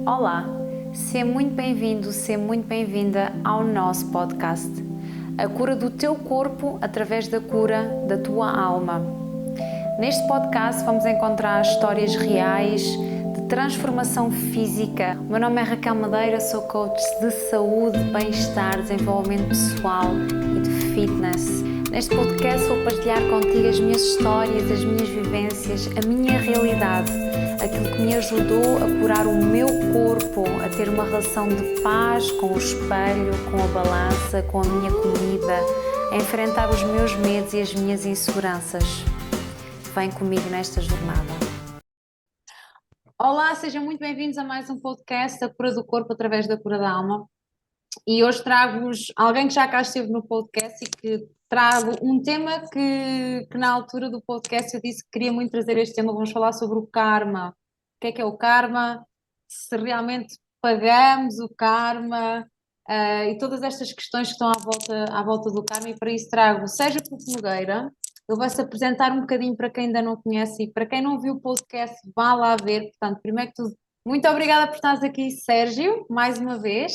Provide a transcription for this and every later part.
Olá, seja muito bem-vindo, seja muito bem-vinda ao nosso podcast. A cura do teu corpo através da cura da tua alma. Neste podcast vamos encontrar histórias reais de transformação física. O meu nome é Raquel Madeira, sou coach de saúde, bem-estar, desenvolvimento pessoal e de fitness. Neste podcast vou partilhar contigo as minhas histórias, as minhas vivências, a minha realidade, aquilo que me ajudou a curar o meu corpo, a ter uma relação de paz com o espelho, com a balança, com a minha comida, a enfrentar os meus medos e as minhas inseguranças. Vem comigo nesta jornada. Olá, sejam muito bem-vindos a mais um podcast, A Cura do Corpo através da Cura da Alma. E hoje trago-vos alguém que já cá esteve no podcast e que trago um tema que na altura do podcast eu disse que queria muito trazer este tema. Vamos falar sobre o karma. O que é o karma? Se realmente pagamos o karma, e todas estas questões que estão à volta do karma. E para isso trago o Sérgio Pupo Nogueira. Ele vai se apresentar um bocadinho para quem ainda não conhece e para quem não viu o podcast, vá lá ver. Portanto, primeiro que tudo, muito obrigada por estares aqui, Sérgio, mais uma vez.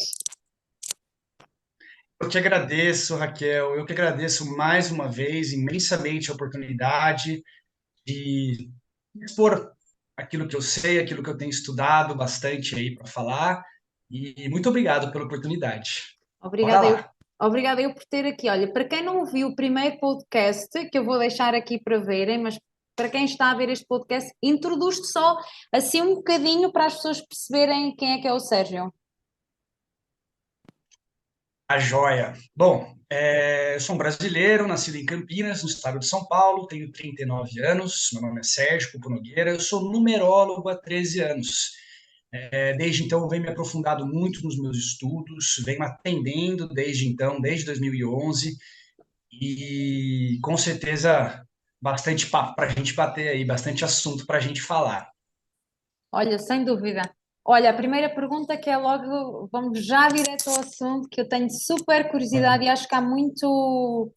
Eu que agradeço, Raquel. Eu que agradeço mais uma vez imensamente a oportunidade de expor aquilo que eu sei, aquilo que eu tenho estudado bastante aí para falar. E muito obrigado pela oportunidade. Bora Obrigada eu, lá. obrigada eu por ter aqui. Olha, para quem não ouviu o primeiro podcast, que eu vou deixar aqui para verem, mas para quem está a ver este podcast, introduz-te só assim um bocadinho para as pessoas perceberem quem é que é o Sérgio. A joia. Bom, eu sou um brasileiro, nascido em Campinas, no estado de São Paulo, tenho 39 anos, meu nome é Sérgio Pupo Nogueira, eu sou numerólogo há 13 anos. Desde então, eu venho me aprofundado muito nos meus estudos, venho atendendo desde então, desde 2011, e com certeza bastante papo para a gente bater aí, bastante assunto para a gente falar. Olha, sem dúvida. Olha, a primeira pergunta que é logo, vamos já direto ao assunto, que eu tenho super curiosidade e acho que há muito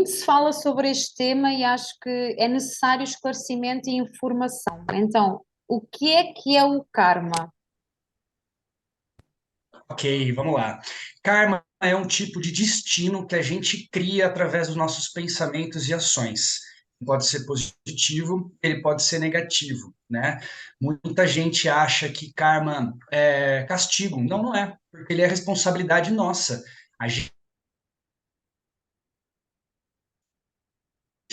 se fala sobre este tema e acho que é necessário esclarecimento e informação. Então, o que é o karma? Ok, vamos lá. Karma é um tipo de destino que a gente cria através dos nossos pensamentos e ações. Pode ser positivo, ele pode ser negativo, né? Muita gente acha que karma é castigo. Não, não é, porque ele é responsabilidade nossa. A gente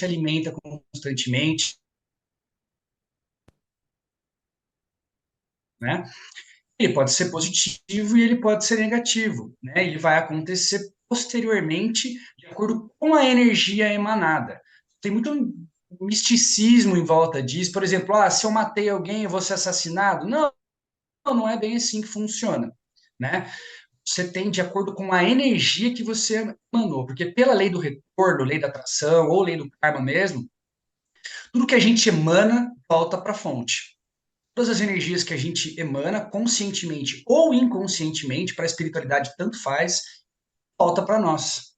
alimenta constantemente, né? Ele pode ser positivo e ele pode ser negativo, né? Ele vai acontecer posteriormente de acordo com a energia emanada. Tem muito misticismo em volta disso. Por exemplo, se eu matei alguém, eu vou ser assassinado. Não, não é bem assim que funciona, né? Você tem de acordo com a energia que você emanou, porque pela lei do retorno, lei da atração ou lei do karma mesmo, tudo que a gente emana volta para a fonte. Todas as energias que a gente emana, conscientemente ou inconscientemente, para a espiritualidade tanto faz, volta para nós.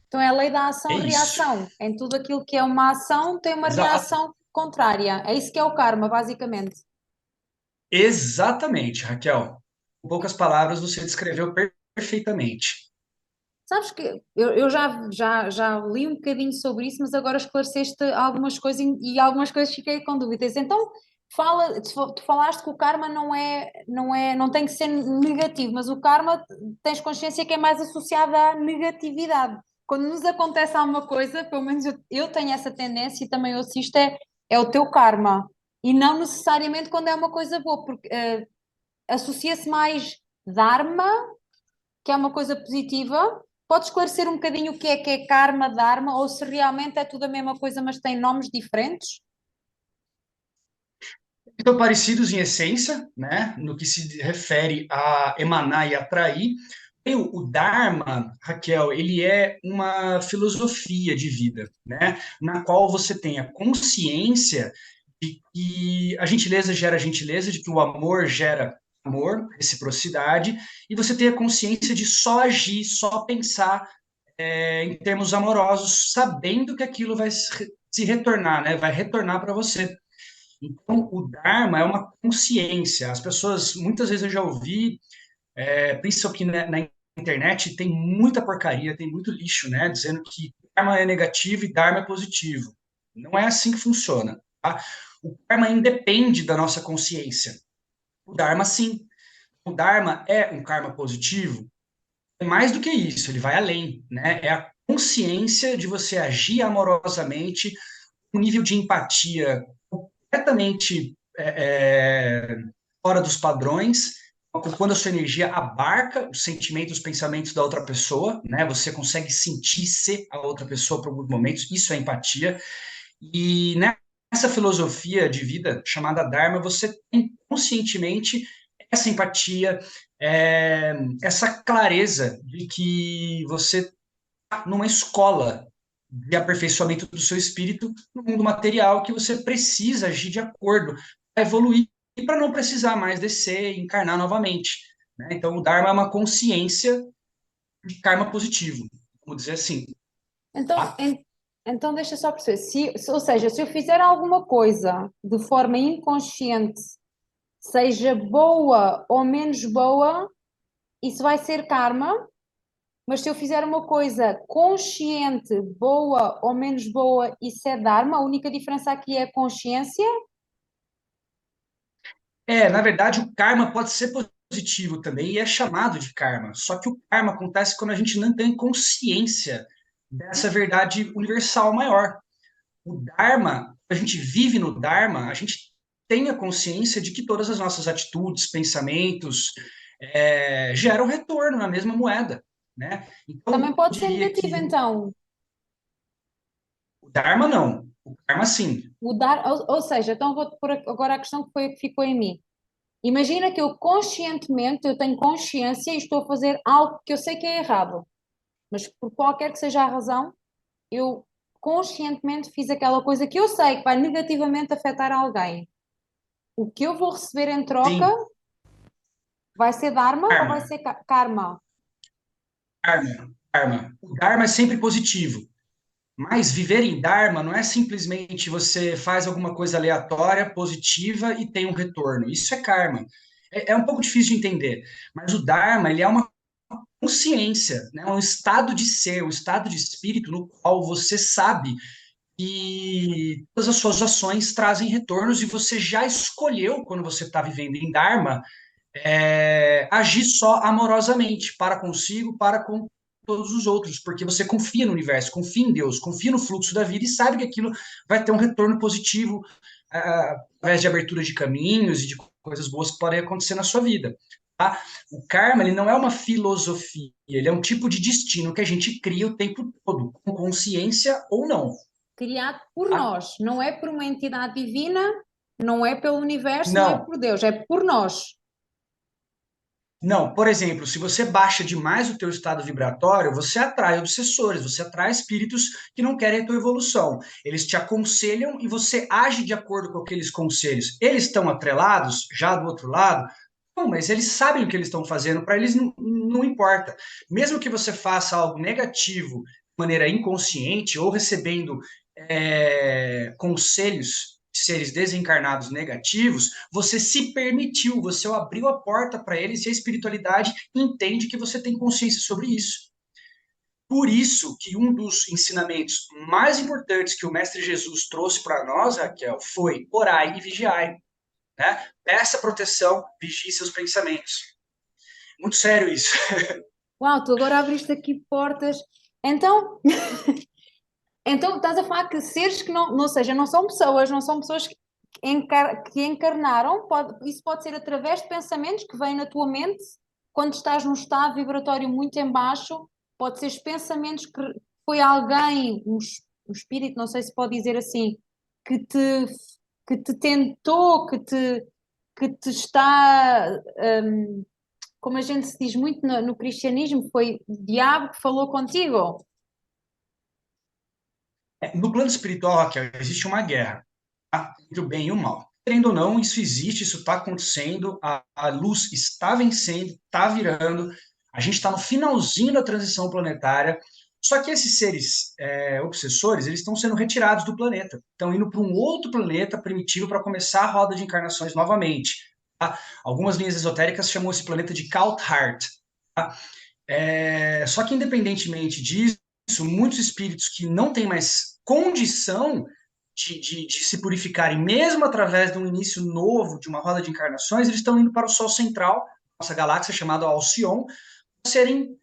Então é a lei da É isso. ação-reação. Em tudo aquilo que é uma ação, tem uma Exato. reação contrária. É isso que é o karma, basicamente. Exatamente, Raquel. Com poucas palavras, você descreveu perfeitamente. Sabes que eu já li um bocadinho sobre isso, mas agora esclareceste algumas coisas e algumas coisas fiquei com dúvidas. Então, tu falaste que o karma não tem que ser negativo, mas o karma tens consciência que é mais associado à negatividade. Quando nos acontece alguma coisa, pelo menos eu tenho essa tendência e também eu assisto, é o teu karma. E não necessariamente quando é uma coisa boa, porque associa-se mais dharma, que é uma coisa positiva. Pode esclarecer um bocadinho o que é karma, dharma, ou se realmente é tudo a mesma coisa, mas tem nomes diferentes? São parecidos em essência, né, no que se refere a emanar e atrair. E o Dharma, Raquel, ele é uma filosofia de vida, né, na qual você tem a consciência de que a gentileza gera gentileza, de que o amor gera amor, reciprocidade, e você tem a consciência de só agir, só pensar em termos amorosos, sabendo que aquilo vai se retornar, né, vai retornar para você. Então, o Dharma é uma consciência. As pessoas, muitas vezes eu já ouvi, principalmente na internet, tem muita porcaria, tem muito lixo, né? Dizendo que Dharma é negativo e Dharma é positivo. Não é assim que funciona, tá? O Dharma independe da nossa consciência. O Dharma, sim. O Dharma é um karma positivo? É mais do que isso, ele vai além, né? É a consciência de você agir amorosamente, um nível de empatia completamente fora dos padrões, quando a sua energia abarca os sentimentos, os pensamentos da outra pessoa, né? Você consegue sentir ser a outra pessoa por alguns momentos, isso é empatia. E nessa filosofia de vida chamada Dharma, você tem conscientemente essa empatia, essa clareza de que você está numa escola de aperfeiçoamento do seu espírito no mundo material, que você precisa agir de acordo para evoluir e para não precisar mais descer e encarnar novamente, né? Então, o Dharma é uma consciência de karma positivo, vamos dizer assim. Então, Tá? então deixa só perceber, ou seja, se eu fizer alguma coisa de forma inconsciente, seja boa ou menos boa, isso vai ser karma, mas se eu fizer uma coisa consciente, boa ou menos boa, isso é dharma, a única diferença aqui é a consciência. Na verdade, o karma pode ser positivo também e é chamado de karma. Só que o karma acontece quando a gente não tem consciência dessa verdade universal maior. O Dharma, a gente vive no Dharma, a gente tem a consciência de que todas as nossas atitudes, pensamentos, geram retorno na mesma moeda, né? Também Então, eu pode ser diria negativo, que então. o Dharma não, o Karma sim. Ou seja, então vou-te pôr agora a questão que ficou em mim. Imagina que eu conscientemente, eu tenho consciência e estou a fazer algo que eu sei que é errado, mas por qualquer que seja a razão, eu conscientemente fiz aquela coisa que eu sei que vai negativamente afetar alguém. O que eu vou receber em troca Sim, vai ser dharma ou vai Karma, ser karma? Karma. O Dharma é sempre positivo. Mas viver em Dharma não é simplesmente você faz alguma coisa aleatória, positiva e tem um retorno. Isso é karma. É um pouco difícil de entender, mas o Dharma ele é uma consciência, né? Um estado de ser, um estado de espírito no qual você sabe que todas as suas ações trazem retornos e você já escolheu, quando você está vivendo em Dharma, agir só amorosamente para consigo, para com todos os outros, porque você confia no universo, confia em Deus, confia no fluxo da vida e sabe que aquilo vai ter um retorno positivo através de abertura de caminhos e de coisas boas que podem acontecer na sua vida. Tá? O karma ele não é uma filosofia, ele é um tipo de destino que a gente cria o tempo todo, com consciência ou não. Criado por Tá? nós, não é por uma entidade divina, não é pelo universo, não é Não, por Deus, é por nós. não, por exemplo, se você baixa demais o teu estado vibratório, você atrai obsessores, você atrai espíritos que não querem a tua evolução. Eles te aconselham e você age de acordo com aqueles conselhos. Eles estão atrelados, já do outro lado? Não, mas eles sabem o que eles estão fazendo, para eles não importa. Mesmo que você faça algo negativo de maneira inconsciente ou recebendo conselhos de seres desencarnados negativos, você se permitiu, você abriu a porta para eles e a espiritualidade entende que você tem consciência sobre isso. Por isso que um dos ensinamentos mais importantes que o Mestre Jesus trouxe para nós, Raquel, foi orai e vigiai. Né? Peça proteção, vigie seus pensamentos. Muito sério isso. Uau, tu agora abriste aqui portas. Então, então estás a falar que seres que não, ou seja, não são pessoas que encarnaram, isso pode ser através de pensamentos que vêm na tua mente quando estás num estado vibratório muito em baixo, pode ser os pensamentos que foi alguém, um espírito, não sei se pode dizer assim, que te, que te tentou, que te está, como a gente se diz muito no cristianismo, foi o diabo que falou contigo. No plano espiritual, Raquel, existe uma guerra, tá? Entre o bem e o mal. Querendo ou não, isso existe, isso está acontecendo, a luz está vencendo, está virando, a gente está no finalzinho da transição planetária, Só que esses seres obsessores, eles estão sendo retirados do planeta, estão indo para um outro planeta primitivo para começar a roda de encarnações novamente. Tá? Algumas linhas esotéricas chamam esse planeta de Kalthart. Tá? Só que, independentemente disso, muitos espíritos que não têm mais condição de se purificarem, mesmo através de um início novo, de uma roda de encarnações, eles estão indo para o Sol central, nossa galáxia chamada Alcion, para serem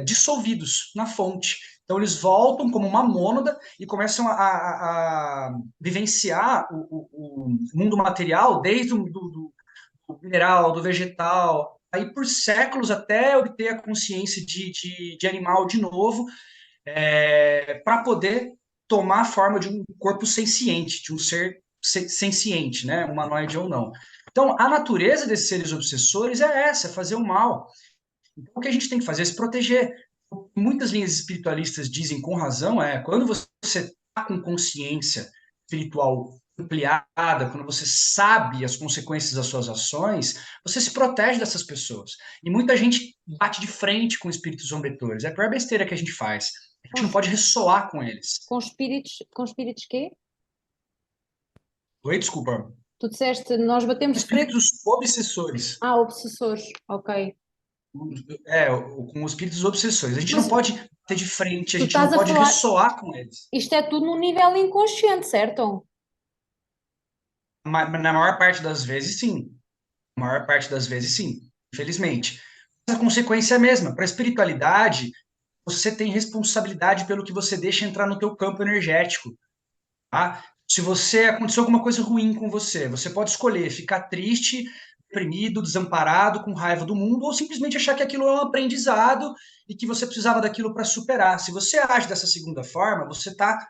dissolvidos na fonte. Então, eles voltam como uma mônada e começam a vivenciar o mundo material, desde do mineral, do vegetal, aí por séculos até obter a consciência de animal de novo, para poder tomar a forma de um corpo senciente, de um ser senciente, né, humanoide ou não. Então, a natureza desses seres obsessores é essa, é fazer o mal. Então, o que a gente tem que fazer é se proteger. Muitas linhas espiritualistas dizem com razão, quando você está com consciência espiritual ampliada, quando você sabe as consequências das suas ações, você se protege dessas pessoas. E muita gente bate de frente com espíritos zombetores. É a pior besteira que a gente faz. A gente Com, não pode ressoar com eles. com espíritos quê? Oi, desculpa. Tu disseste, nós batemos de frente. Espíritos obsessores. Ah, obsessores, ok. Com os espíritos obsessores. A gente não Mas pode ter de frente, a tu gente não estás a pode falar, ressoar com eles. isto é tudo no nível inconsciente, certo? Na maior parte das vezes, sim. Na maior parte das vezes, sim. Infelizmente. Mas a consequência é a mesma. Para a espiritualidade, você tem responsabilidade pelo que você deixa entrar no teu campo energético. Tá? Se você aconteceu alguma coisa ruim com você, você pode escolher ficar triste, deprimido, desamparado, com raiva do mundo, ou simplesmente achar que aquilo é um aprendizado e que você precisava daquilo para superar. Se você age dessa segunda forma, você está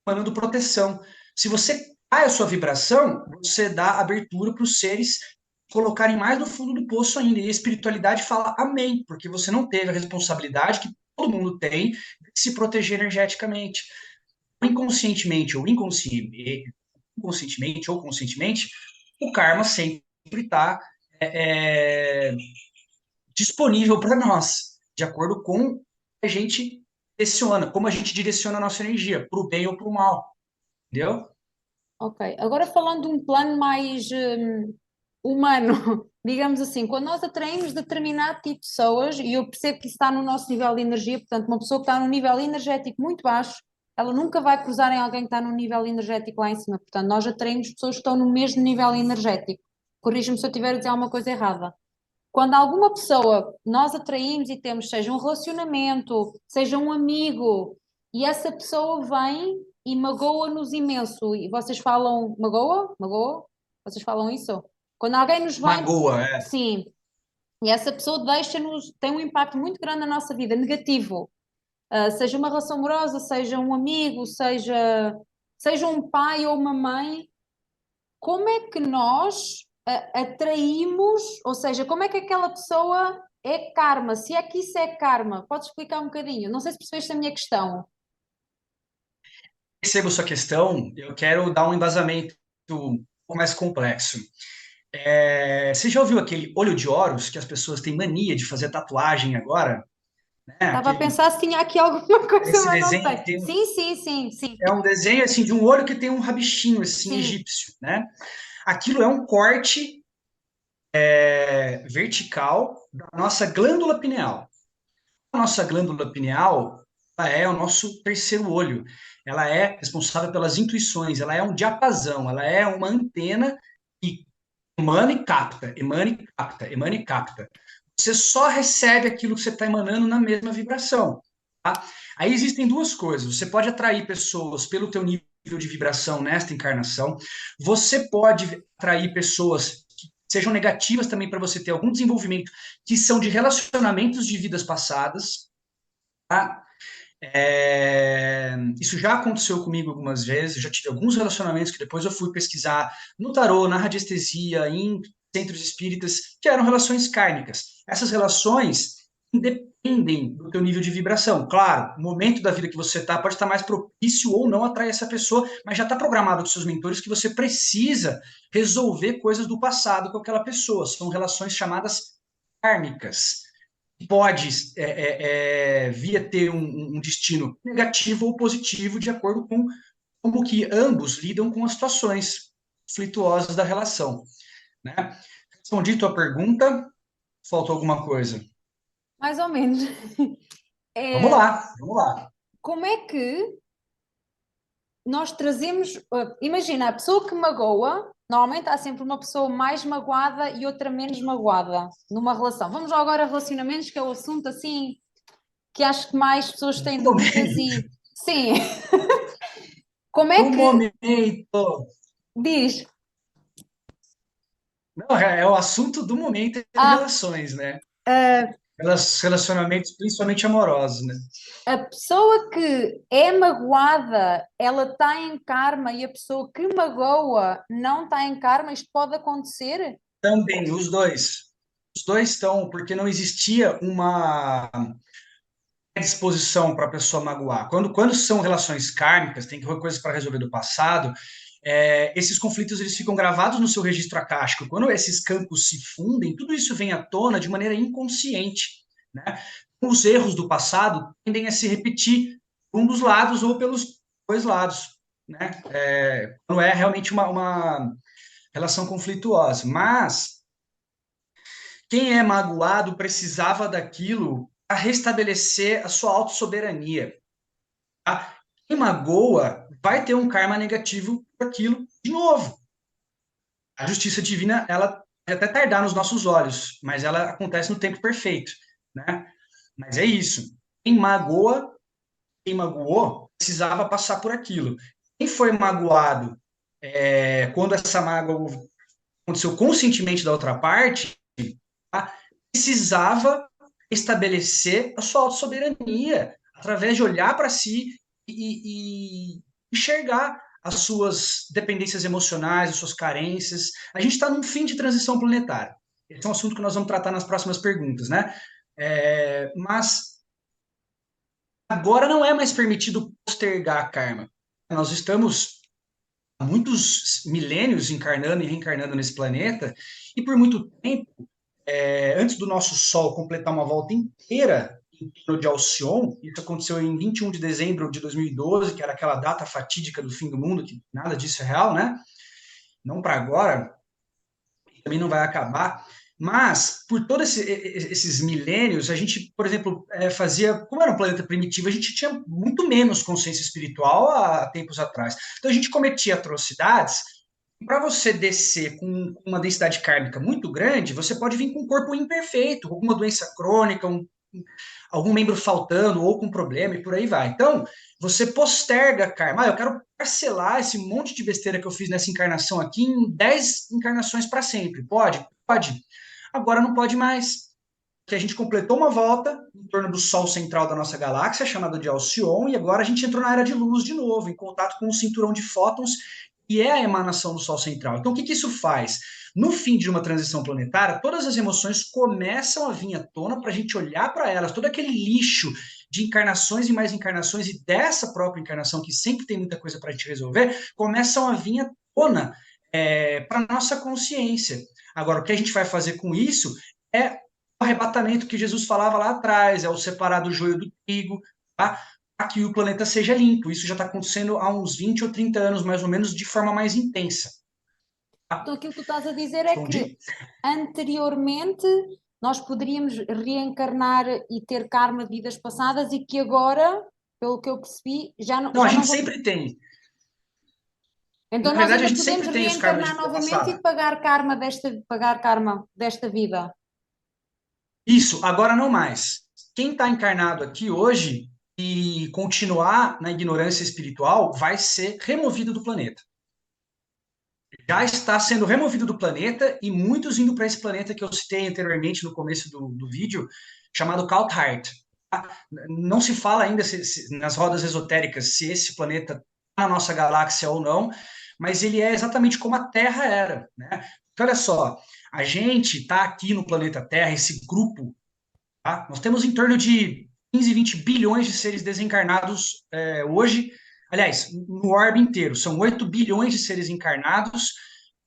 emanando proteção. Se você cai a sua vibração, você dá abertura para os seres colocarem mais no fundo do poço ainda. E a espiritualidade fala amém, porque você não teve a responsabilidade que todo mundo tem de se proteger energeticamente. Inconscientemente ou inconscientemente ou conscientemente, o karma sempre está disponível para nós, de acordo com a gente direciona, como a gente direciona a nossa energia, para o bem ou para o mal, entendeu? Ok. Agora falando de um plano mais humano, digamos assim, quando nós atraímos determinado tipo de pessoas, e eu percebo que isso está no nosso nível de energia, portanto, uma pessoa que está num nível energético muito baixo, ela nunca vai cruzar em alguém que está num nível energético lá em cima. Portanto, nós atraímos pessoas que estão no mesmo nível energético. Corrija-me se eu estiver a dizer alguma coisa errada. Quando alguma pessoa nós atraímos e temos, seja um relacionamento, seja um amigo, e essa pessoa vem e magoa-nos imenso, e vocês falam magoa? Magoa? Vocês falam isso? Quando alguém nos vem, Magoa, sim, e essa pessoa deixa-nos, tem um impacto muito grande na nossa vida, negativo. Seja uma relação amorosa, seja um amigo, seja um pai ou uma mãe, como é que nós atraímos, ou seja, como é que aquela pessoa é karma? Se é que isso é karma, podes explicar um bocadinho? Não sei se percebeste a minha questão. percebo sua questão, eu quero dar um embasamento um pouco mais complexo. Você já ouviu aquele olho de Horus, que as pessoas têm mania de fazer tatuagem agora? Né? Estava a pensar se tinha aqui alguma coisa, Esse mas não desenho tem. que tem, Sim, sim, sim, sim, é um desenho assim, de um olho que tem um rabichinho assim, sim. egípcio, né? Aquilo é um corte vertical da nossa glândula pineal. A nossa glândula pineal, ela é o nosso terceiro olho. Ela é responsável pelas intuições, ela é um diapasão, ela é uma antena que emana e capta, emana e capta, emana e capta. Você só recebe aquilo que você está emanando na mesma vibração. Tá? Aí existem duas coisas. Você pode atrair pessoas pelo teu nível de vibração nesta encarnação. Você pode atrair pessoas que sejam negativas também para você ter algum desenvolvimento que são de relacionamentos de vidas passadas. Tá? Isso já aconteceu comigo algumas vezes, eu já tive alguns relacionamentos que depois eu fui pesquisar no tarô, na radiestesia, em centros espíritas, que eram relações kármicas. Essas relações independem do teu nível de vibração. Claro, o momento da vida que você está pode estar mais propício ou não atrair essa pessoa, mas já está programado com seus mentores que você precisa resolver coisas do passado com aquela pessoa. São relações chamadas kármicas. pode via ter um destino negativo ou positivo de acordo com como que ambos lidam com as situações conflituosas da relação, né? Respondi tua pergunta, faltou alguma coisa? Mais ou menos. Vamos É, lá, vamos lá. como é que nós trazemos. Imagina, a pessoa que magoa, normalmente há sempre uma pessoa mais magoada e outra menos magoada numa relação. Vamos lá agora a relacionamentos, que é o assunto assim que acho que mais pessoas têm No dúvidas momento, e. Sim, como é no que. momento. Diz. Não, é o assunto do momento de Ah, relações, né? ah, Relacionamentos, principalmente amorosos, né? a pessoa que é magoada, ela está em karma e a pessoa que magoa não está em karma, isto pode acontecer? Também, os dois. Os dois estão, porque não existia uma disposição para a pessoa magoar. Quando são relações kármicas, tem coisas para resolver do passado, esses conflitos eles ficam gravados no seu registro akáshico. Quando esses campos se fundem, tudo isso vem à tona de maneira inconsciente, né? Os erros do passado tendem a se repetir por um dos lados ou pelos dois lados, né? Quando é realmente uma relação conflituosa. Mas quem é magoado precisava daquilo para restabelecer a sua autossoberania. Tá? Quem magoa vai ter um karma negativo por aquilo de novo. A justiça divina, ela pode até tardar nos nossos olhos, mas ela acontece no tempo perfeito, né? Mas é isso. Quem magoa, quem magoou, precisava passar por aquilo. Quem foi magoado, quando essa mágoa aconteceu conscientemente da outra parte, tá? Precisava estabelecer a sua autossoberania através de olhar para si e enxergar as suas dependências emocionais, as suas carências. A gente está num fim de transição planetária. Esse é um assunto que nós vamos tratar nas próximas perguntas, né? Mas agora não é mais permitido postergar a karma. Nós estamos há muitos milênios encarnando e reencarnando nesse planeta, e por muito tempo antes do nosso Sol completar uma volta inteira em torno de Alcione, isso aconteceu em 21 de dezembro de 2012, que era aquela data fatídica do fim do mundo, que nada disso é real, né? Não para agora, também não vai acabar. Mas, por todos esses milênios, a gente, por exemplo, fazia. Como era um planeta primitivo, a gente tinha muito menos consciência espiritual há tempos atrás. Então, a gente cometia atrocidades. Para você descer com uma densidade kármica muito grande, você pode vir com um corpo imperfeito, alguma doença crônica, algum membro faltando ou com problema e por aí vai. Então, você posterga karma. Eu quero parcelar esse monte de besteira que eu fiz nessa encarnação aqui em 10 encarnações para sempre. Pode? Pode. Agora não pode mais. Porque a gente completou uma volta em torno do Sol central da nossa galáxia, chamada de Alcione, e agora a gente entrou na era de luz de novo, em contato com o cinturão de fótons, e é a emanação do Sol central. Então, o que isso faz? No fim de uma transição planetária, todas as emoções começam a vir à tona para a gente olhar para elas, todo aquele lixo de encarnações e mais encarnações, e dessa própria encarnação, que sempre tem muita coisa para a gente resolver, começam a vir à tona para a nossa consciência. Agora, o que a gente vai fazer com isso é o arrebatamento que Jesus falava lá atrás, é o separar do joio do trigo, tá? Para que o planeta seja limpo. Isso já está acontecendo há uns 20 ou 30 anos, mais ou menos, de forma mais intensa. Então, aquilo que tu estás a dizer é que Respondi? anteriormente nós poderíamos reencarnar e ter karma de vidas passadas e que agora, pelo que eu percebi, Não, a já não gente vamos. sempre tem. Então Na nós verdade, a ainda gente podemos sempre tem os karmas de reencarnar vida novamente passada. e pagar karma desta vida. Isso, agora não mais. Quem está encarnado aqui hoje e continuar na ignorância espiritual vai ser removido do planeta. Já está sendo removido do planeta e muitos indo para esse planeta que eu citei anteriormente no começo do vídeo, chamado Kalthart. Não se fala ainda nas rodas esotéricas se esse planeta está na nossa galáxia ou não, mas ele é exatamente como a Terra era, né? Porque olha só, a gente está aqui no planeta Terra, esse grupo, tá? Nós temos em torno de 15, 20 bilhões de seres desencarnados hoje. Aliás, no orbe inteiro, são 8 bilhões de seres encarnados,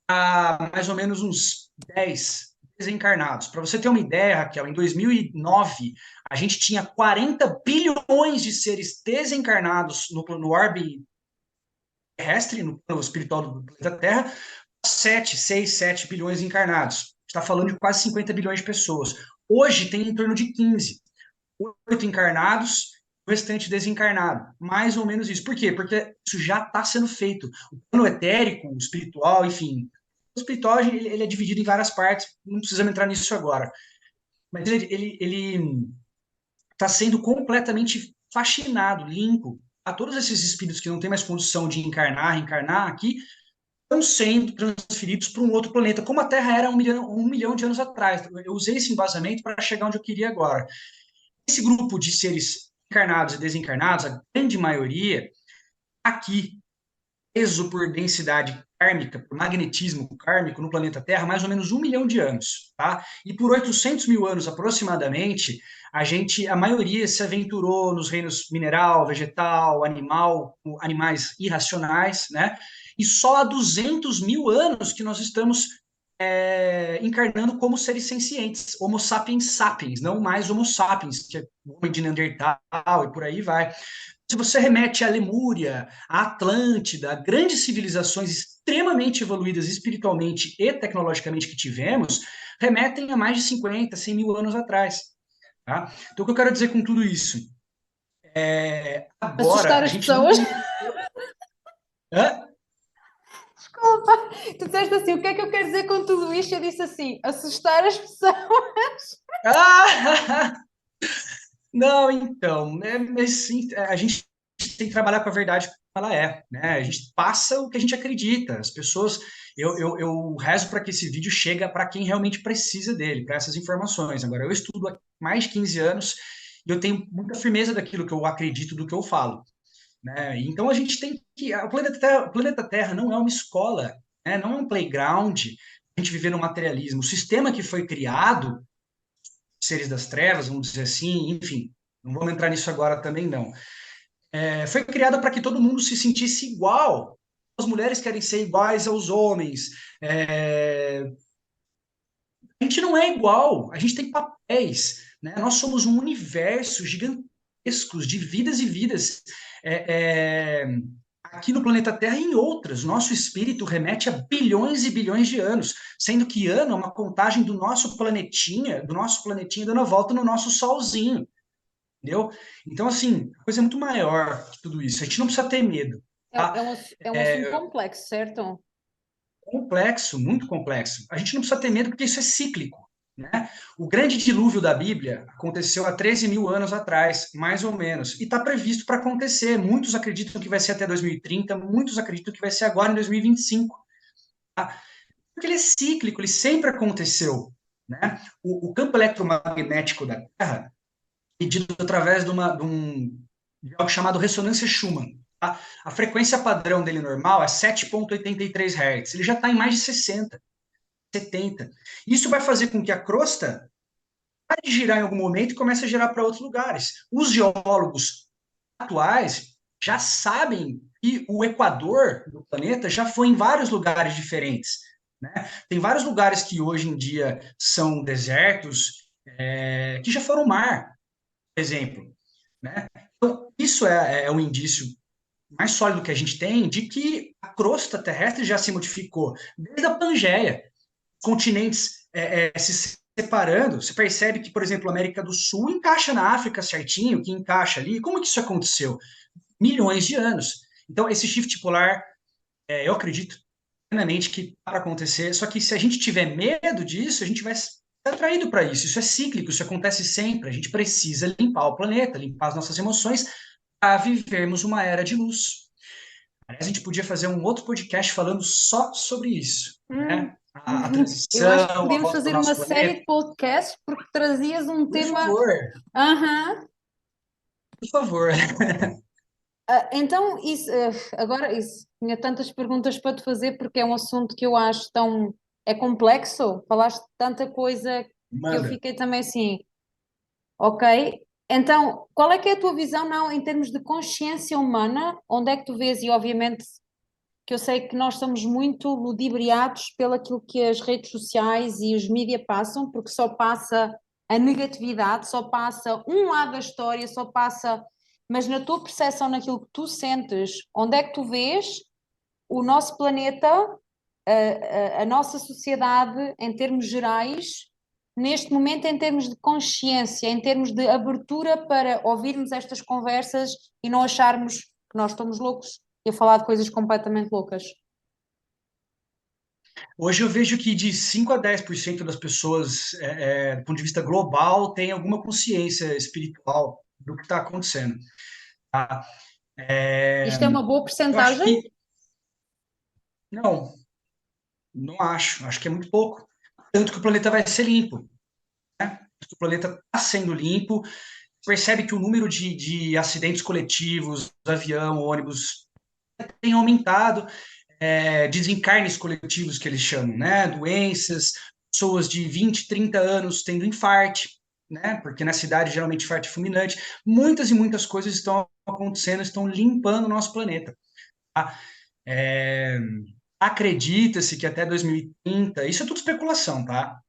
há mais ou menos uns 10 desencarnados. Para você ter uma ideia, Raquel, em 2009, a gente tinha 40 bilhões de seres desencarnados no orbe terrestre, no plano espiritual do planeta Terra, 6, 7 bilhões encarnados. Está falando de quase 50 bilhões de pessoas. Hoje tem em torno de 15. 8 encarnados, o restante desencarnado. Mais ou menos isso. Por quê? Porque isso já está sendo feito. O plano etérico, o espiritual, enfim. O espiritual ele é dividido em várias partes, não precisamos entrar nisso agora. Mas ele está sendo completamente fascinado, limpo. A todos esses espíritos que não têm mais condição de encarnar, reencarnar aqui, estão sendo transferidos para um outro planeta, como a Terra era 1 milhão de anos atrás. Eu usei esse embasamento para chegar onde eu queria agora. Esse grupo de seres encarnados e desencarnados, a grande maioria, aqui, preso por densidade kármica, por magnetismo kármico no planeta Terra, mais ou menos 1 milhão de anos, tá? E por 800 mil anos aproximadamente, a maioria se aventurou nos reinos mineral, vegetal, animal, animais irracionais, né? E só há 200 mil anos que nós estamos encarnando como seres sencientes, Homo sapiens sapiens, não mais Homo sapiens, que é o homem de Neandertal e por aí vai. Se você remete à Lemúria, à Atlântida, a grandes civilizações extremamente evoluídas espiritualmente e tecnologicamente que tivemos, remetem a mais de 50, 100 mil anos atrás. Tá? Então, o que eu quero dizer com tudo isso? Agora, Assustar a as gente não pessoas. tem... Hã? Desculpa, tu disseste assim, o que é que eu quero dizer com tudo isto? Eu disse assim, assustar as pessoas. Ah! Não, então, mas sim, a gente tem que trabalhar com a verdade como ela é, né? A gente passa o que a gente acredita. As pessoas, eu rezo para que esse vídeo chegue para quem realmente precisa dele, para essas informações. Agora, eu estudo há mais de 15 anos e eu tenho muita firmeza daquilo que eu acredito, do que eu falo, né? Então a gente tem que, o planeta Terra não é uma escola, né? Não é um playground. A gente viver no materialismo. O sistema que foi criado seres das trevas, vamos dizer assim, enfim, não vamos entrar nisso agora também não. Foi criada para que todo mundo se sentisse igual. As mulheres querem ser iguais aos homens. A gente não é igual, a gente tem papéis, né? Nós somos um universo gigantesco de vidas e vidas. É, é, aqui no planeta Terra e em outras. Nosso espírito remete a bilhões e bilhões de anos, sendo que ano é uma contagem do nosso planetinha dando a volta no nosso solzinho, entendeu? Então, assim, a coisa é muito maior que tudo isso. A gente não precisa ter medo, tá? É um assunto complexo, certo? Complexo, muito complexo. A gente não precisa ter medo porque isso é cíclico, né? O grande dilúvio da Bíblia aconteceu há 13 mil anos atrás, mais ou menos, e está previsto para acontecer. Muitos acreditam que vai ser até 2030, muitos acreditam que vai ser agora em 2025. Tá? Porque ele é cíclico, ele sempre aconteceu, né? O campo eletromagnético da Terra é medido através de algo chamado ressonância Schumann. Tá? A frequência padrão dele normal é 7,83 Hz. Ele já está em mais de 60, 70. Isso vai fazer com que a crosta pare de girar em algum momento e comece a girar para outros lugares. Os geólogos atuais já sabem que o equador do planeta já foi em vários lugares diferentes. Né? Tem vários lugares que hoje em dia são desertos, que já foram mar, por exemplo. Né? Então, isso é um indício mais sólido que a gente tem de que a crosta terrestre já se modificou desde a Pangeia. Continentes se separando, você percebe que, por exemplo, a América do Sul encaixa na África certinho, que encaixa ali. Como que isso aconteceu? Milhões de anos. Então, esse shift polar, eu acredito plenamente que para acontecer, só que se a gente tiver medo disso, a gente vai ser atraído para isso. Isso é cíclico, isso acontece sempre. A gente precisa limpar o planeta, limpar as nossas emoções para vivermos uma era de luz. Aliás, a gente podia fazer um outro podcast falando só sobre isso, né? A Eu acho que transição, a podíamos volta do fazer uma nosso série planeta. de podcasts porque trazias um Por tema. favor, Aham. por favor. Então, agora isso, tinha tantas perguntas para te fazer porque é um assunto que eu acho tão, é complexo, falaste de tanta coisa que eu Manda. fiquei também assim, ok? Então, qual é que é a tua visão, não, em termos de consciência humana? Onde é que tu vês, e obviamente que eu sei que nós somos muito ludibriados pelo aquilo que as redes sociais e os mídias passam, porque só passa a negatividade, só passa um lado da história, só passa. Mas na tua percepção, naquilo que tu sentes, onde é que tu vês o nosso planeta, a nossa sociedade, em termos gerais, neste momento, em termos de consciência, em termos de abertura para ouvirmos estas conversas e não acharmos que nós estamos loucos e a falar de coisas completamente loucas. Hoje eu vejo que de 5 a 10% das pessoas, do ponto de vista global, tem alguma consciência espiritual do que está acontecendo. Tá? É, Isto é uma boa eu acho percentagem? que não, não acho. Acho que é muito pouco. Tanto que o planeta vai ser limpo. O planeta está sendo limpo. Percebe que o número de acidentes coletivos, avião, ônibus, tem aumentado. Desencarnes coletivos que eles chamam, né? Doenças, pessoas de 20, 30 anos tendo infarte, né? Porque na cidade geralmente infarte é fulminante. Muitas e muitas coisas estão acontecendo, estão limpando o nosso planeta. Tá? É, acredita-se que até 2030, isso é tudo especulação, tá?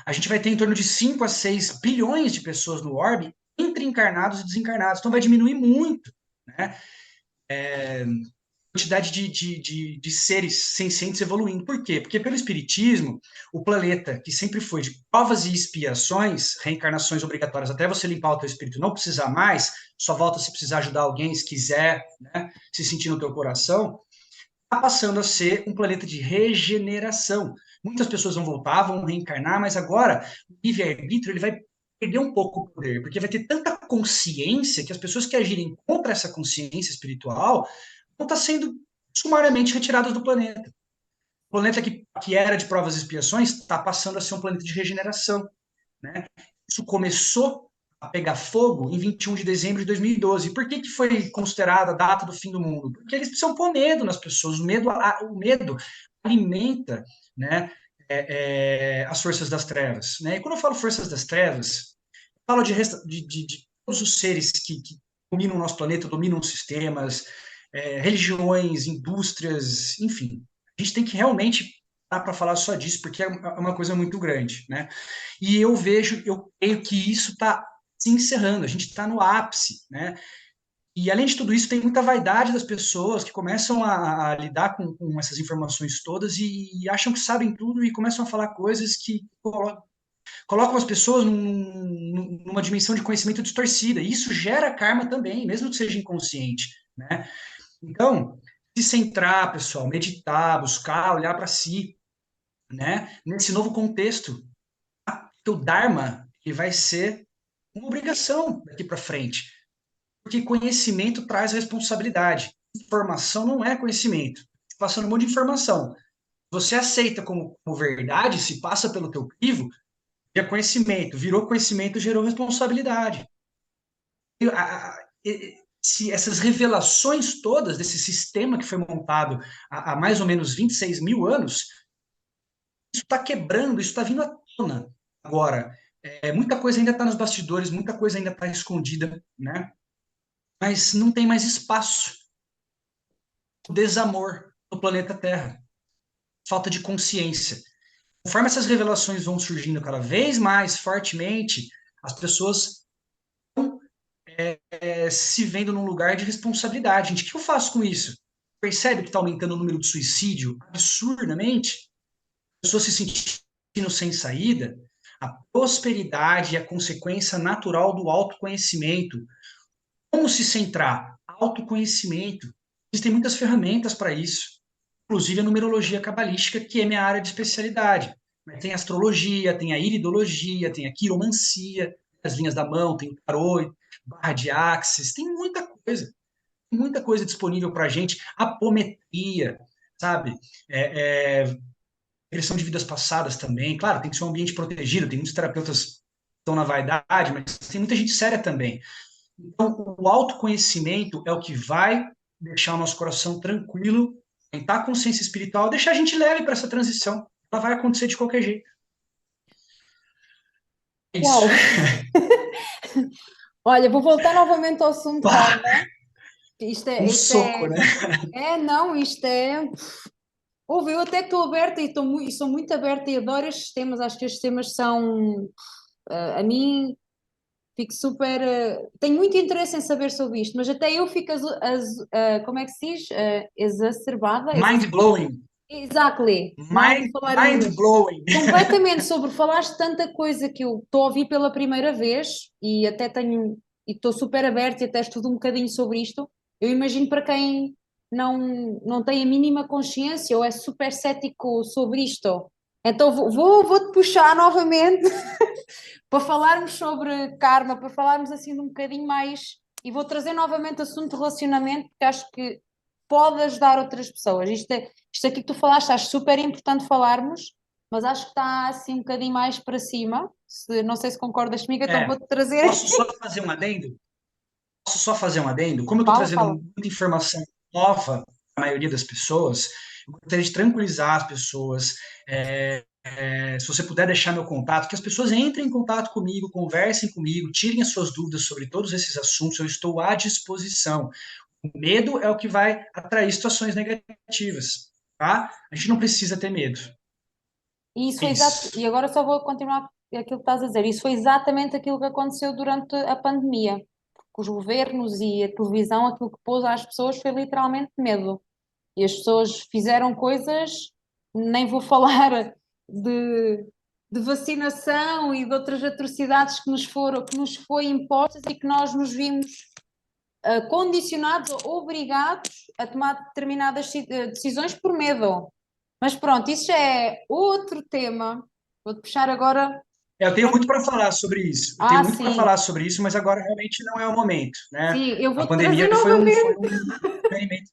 A gente vai ter em torno de 5 a 6 bilhões de pessoas no orbe, entre encarnados e desencarnados. Então vai diminuir muito, né? Quantidade de seres sencientes evoluindo. Por quê? Porque pelo Espiritismo, o planeta, que sempre foi de provas e expiações, reencarnações obrigatórias, até você limpar o teu espírito não precisar mais, só volta se precisar ajudar alguém, se quiser, né, se sentir no teu coração, está passando a ser um planeta de regeneração. Muitas pessoas vão voltar, vão reencarnar, mas agora o livre-arbítrio ele vai perder um pouco o poder, porque vai ter tanta consciência que as pessoas que agirem contra essa consciência espiritual vão estar sendo sumariamente retiradas do planeta. O planeta que era de provas e expiações está passando a ser um planeta de regeneração. Né? Isso começou a pegar fogo em 21 de dezembro de 2012. Por que foi considerada a data do fim do mundo? Porque eles precisam pôr medo nas pessoas. O medo alimenta, né, as forças das trevas. Né? E quando eu falo forças das trevas, eu falo de todos os seres que dominam o nosso planeta, dominam os sistemas, religiões, indústrias, enfim. A gente tem que realmente parar para falar só disso, porque é uma coisa muito grande, né? E eu creio que isso está se encerrando, a gente está no ápice, né? E além de tudo isso, tem muita vaidade das pessoas que começam a lidar com essas informações todas e acham que sabem tudo e começam a falar coisas que colocam as pessoas numa dimensão de conhecimento distorcida. E isso gera karma também, mesmo que seja inconsciente, né? Então, se centrar, pessoal, meditar, buscar, olhar para si, né? Nesse novo contexto, o Dharma ele vai ser uma obrigação daqui para frente, porque conhecimento traz responsabilidade. Informação não é conhecimento. Passando um monte de informação. Você aceita como verdade, se passa pelo teu crivo, é conhecimento. Virou conhecimento, gerou responsabilidade. E, essas revelações todas desse sistema que foi montado há mais ou menos 26 mil anos, isso está quebrando, isso está vindo à tona agora. Muita coisa ainda está nos bastidores, muita coisa ainda está escondida, né? Mas não tem mais espaço. O desamor no planeta Terra, falta de consciência. Conforme essas revelações vão surgindo cada vez mais fortemente, as pessoas estão se vendo num lugar de responsabilidade. Gente, o que eu faço com isso? Percebe que está aumentando o número de suicídio absurdamente? Pessoas se sentindo sem saída? A prosperidade é a consequência natural do autoconhecimento. Como se centrar? Autoconhecimento. Existem muitas ferramentas para isso, inclusive a numerologia cabalística, que é minha área de especialidade. Tem a astrologia, tem a iridologia, tem a quiromancia, as linhas da mão, tem o tarô, barra de axis, tem muita coisa disponível para a gente, apometria, sabe? Regressão de vidas passadas também. Claro, tem que ser um ambiente protegido, tem muitos terapeutas que estão na vaidade, mas tem muita gente séria também. Então, o autoconhecimento é o que vai deixar o nosso coração tranquilo, aumentar a consciência espiritual, deixar a gente leve para essa transição. Ela vai acontecer de qualquer jeito. É isso. Uau! Olha, vou voltar novamente ao assunto Pá, karma. Um Isto soco, é, né? não, isto é. Ouve, eu até que estou aberta e sou muito aberta e adoro estes temas. Acho que estes temas são, a mim, fico super. Tenho muito interesse em saber sobre isto, mas até eu fico, como é que se diz? Exacerbada? Mind blowing. Exactly. Não vou falar em Mind inglês. blowing. Completamente sobre falaste tanta coisa que eu estou a ouvir pela primeira vez e até tenho e estou super aberta e até estudo um bocadinho sobre isto. Eu imagino para quem não tem a mínima consciência ou é super cético sobre isto. Então vou-te puxar novamente para falarmos sobre karma, para falarmos assim de um bocadinho mais e vou trazer novamente o assunto de relacionamento porque acho que pode ajudar outras pessoas. Isto aqui que tu falaste, acho super importante falarmos, mas acho que está assim um bocadinho mais para cima. Não sei se concordas comigo, então É, vou-te trazer. posso só fazer um adendo? Posso só fazer um adendo? Como eu estou Fala, trazendo fala. muita informação nova para a maioria das pessoas, eu gostaria de tranquilizar as pessoas. Se você puder deixar meu contato, que as pessoas entrem em contato comigo, conversem comigo, tirem as suas dúvidas sobre todos esses assuntos, eu estou à disposição. O medo é o que vai atrair situações negativas, tá? A gente não precisa ter medo. E isso É foi exato. isso. E agora só vou continuar aquilo que estás a dizer. Isso foi exatamente aquilo que aconteceu durante a pandemia. Porque os governos e a televisão, aquilo que pôs às pessoas foi literalmente medo. E as pessoas fizeram coisas, nem vou falar de, de vacinação e de outras atrocidades que nos foi impostas e que nós nos vimos condicionados ou obrigados a tomar determinadas decisões por medo. Mas pronto, isso já é outro tema. Vou-te puxar agora. Eu tenho muito para falar sobre isso. Eu tenho Ah, muito para sim, falar sobre isso, mas agora realmente não é o momento, né? sim, eu A vou-te trazer pandemia foi novamente. um experimento.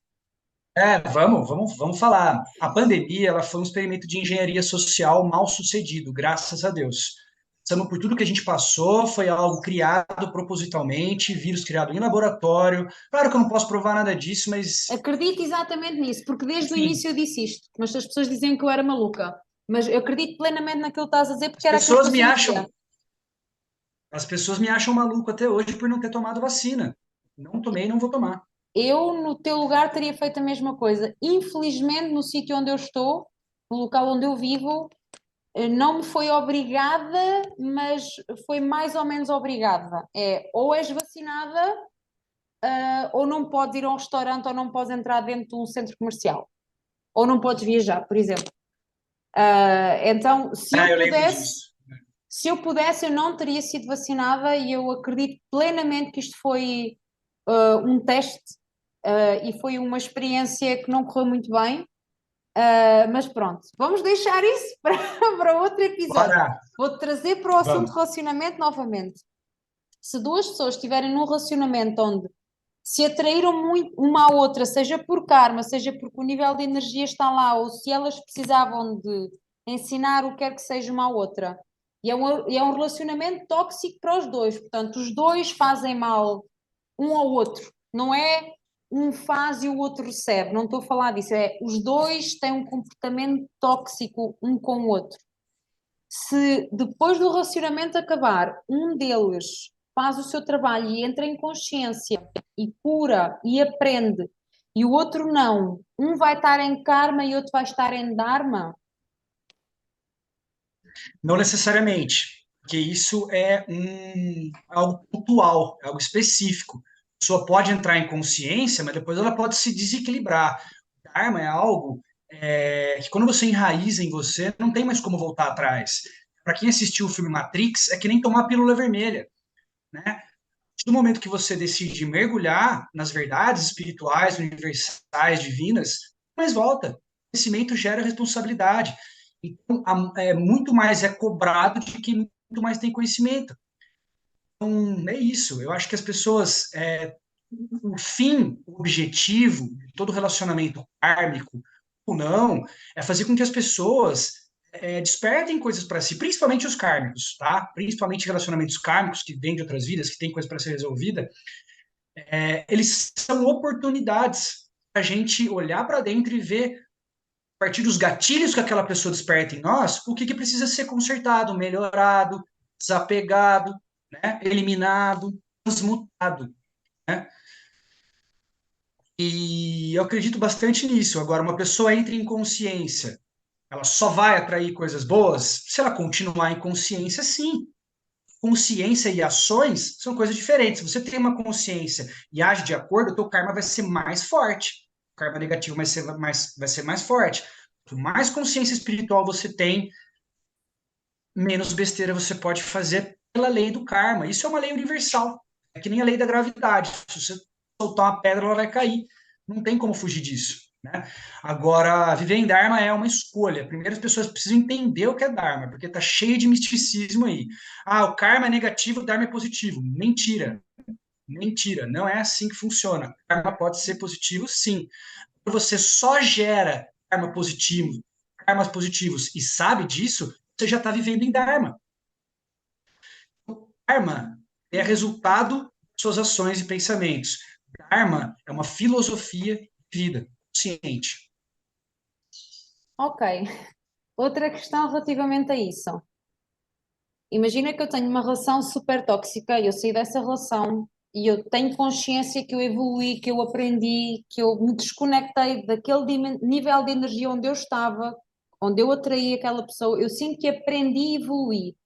Vamos falar. A pandemia, ela foi um experimento de engenharia social mal sucedido, graças a Deus. Passamos por tudo que a gente passou, foi algo criado propositalmente, vírus criado em laboratório. Claro que eu não posso provar nada disso, mas, Acredito exatamente nisso, porque desde o enfim, início eu disse isto, mas as pessoas diziam que eu era maluca. Mas eu acredito plenamente naquilo que estás a dizer, as porque era aquilo que pessoas eu me sentia. acham, as pessoas me acham maluco até hoje por não ter tomado vacina. Não tomei, não vou tomar. Eu, no teu lugar, teria feito a mesma coisa. Infelizmente, no sítio onde eu estou, no local onde eu vivo, não me foi obrigada, mas foi mais ou menos obrigada. É, ou és vacinada, ou não podes ir a um restaurante, ou não podes entrar dentro de um centro comercial, ou não podes viajar, por exemplo. Então, Ah, eu lembro disso. se eu pudesse, eu não teria sido vacinada e eu acredito plenamente que isto foi um teste e foi uma experiência que não correu muito bem. Mas pronto, vamos deixar isso para outro episódio. Bora, Vou-te trazer para o assunto de vamos. relacionamento novamente. Se duas pessoas estiverem num relacionamento onde se atraíram muito uma à outra, seja por karma, seja porque o nível de energia está lá, ou se elas precisavam de ensinar o que quer que seja uma à outra, e é um relacionamento tóxico para os dois, portanto, os dois fazem mal um ao outro, não é um faz e o outro recebe, não estou a falar disso, é os dois têm um comportamento tóxico um com o outro. Se depois do relacionamento acabar, um deles faz o seu trabalho e entra em consciência e cura e aprende, e o outro não, um vai estar em karma e outro vai estar em dharma, Não necessariamente, porque isso é algo pontual, é algo específico. A pessoa pode entrar em consciência, mas depois ela pode se desequilibrar. O Dharma é algo que quando você enraiza em você, não tem mais como voltar atrás. Para quem assistiu o filme Matrix, é que nem tomar pílula vermelha, né? No momento que você decide mergulhar nas verdades espirituais, universais, divinas, mais volta. Conhecimento gera responsabilidade. Então, muito mais é cobrado de quem muito mais tem conhecimento. Então, é isso. Eu acho que as pessoas, o fim, o objetivo de todo relacionamento kármico ou não, é fazer com que as pessoas despertem coisas para si, principalmente os kármicos, tá? Principalmente relacionamentos kármicos que vêm de outras vidas, que têm coisa para ser resolvida, eles são oportunidades para a gente olhar para dentro e ver, a partir dos gatilhos que aquela pessoa desperta em nós, o que, que precisa ser consertado, melhorado, desapegado, né? Eliminado, transmutado. Né? E eu acredito bastante nisso. Agora, uma pessoa entra em consciência, ela só vai atrair coisas boas se ela continuar em consciência, sim. Consciência e ações são coisas diferentes. Se você tem uma consciência e age de acordo, o teu karma vai ser mais forte. O karma negativo vai ser mais forte. Quanto mais consciência espiritual você tem, menos besteira você pode fazer pela lei do karma. Isso é uma lei universal. É que nem a lei da gravidade. Se você soltar uma pedra, ela vai cair. Não tem como fugir disso. Né? Agora, viver em Dharma é uma escolha. Primeiro, as pessoas precisam entender o que é Dharma, porque está cheio de misticismo aí. Ah, o karma é negativo, o Dharma é positivo. Mentira. Mentira. Não é assim que funciona. O karma pode ser positivo, sim. Você só gera karma positivo, karmas positivos e sabe disso, você já está vivendo em Dharma. Dharma é resultado de suas ações e pensamentos. Dharma é uma filosofia de vida consciente. Ok. Outra questão relativamente a isso. Imagina que eu tenho uma relação super tóxica, eu saí dessa relação e eu tenho consciência que eu evoluí, que eu aprendi, que eu me desconectei daquele nível de energia onde eu estava, onde eu atraí aquela pessoa. Eu sinto que aprendi e evoluí.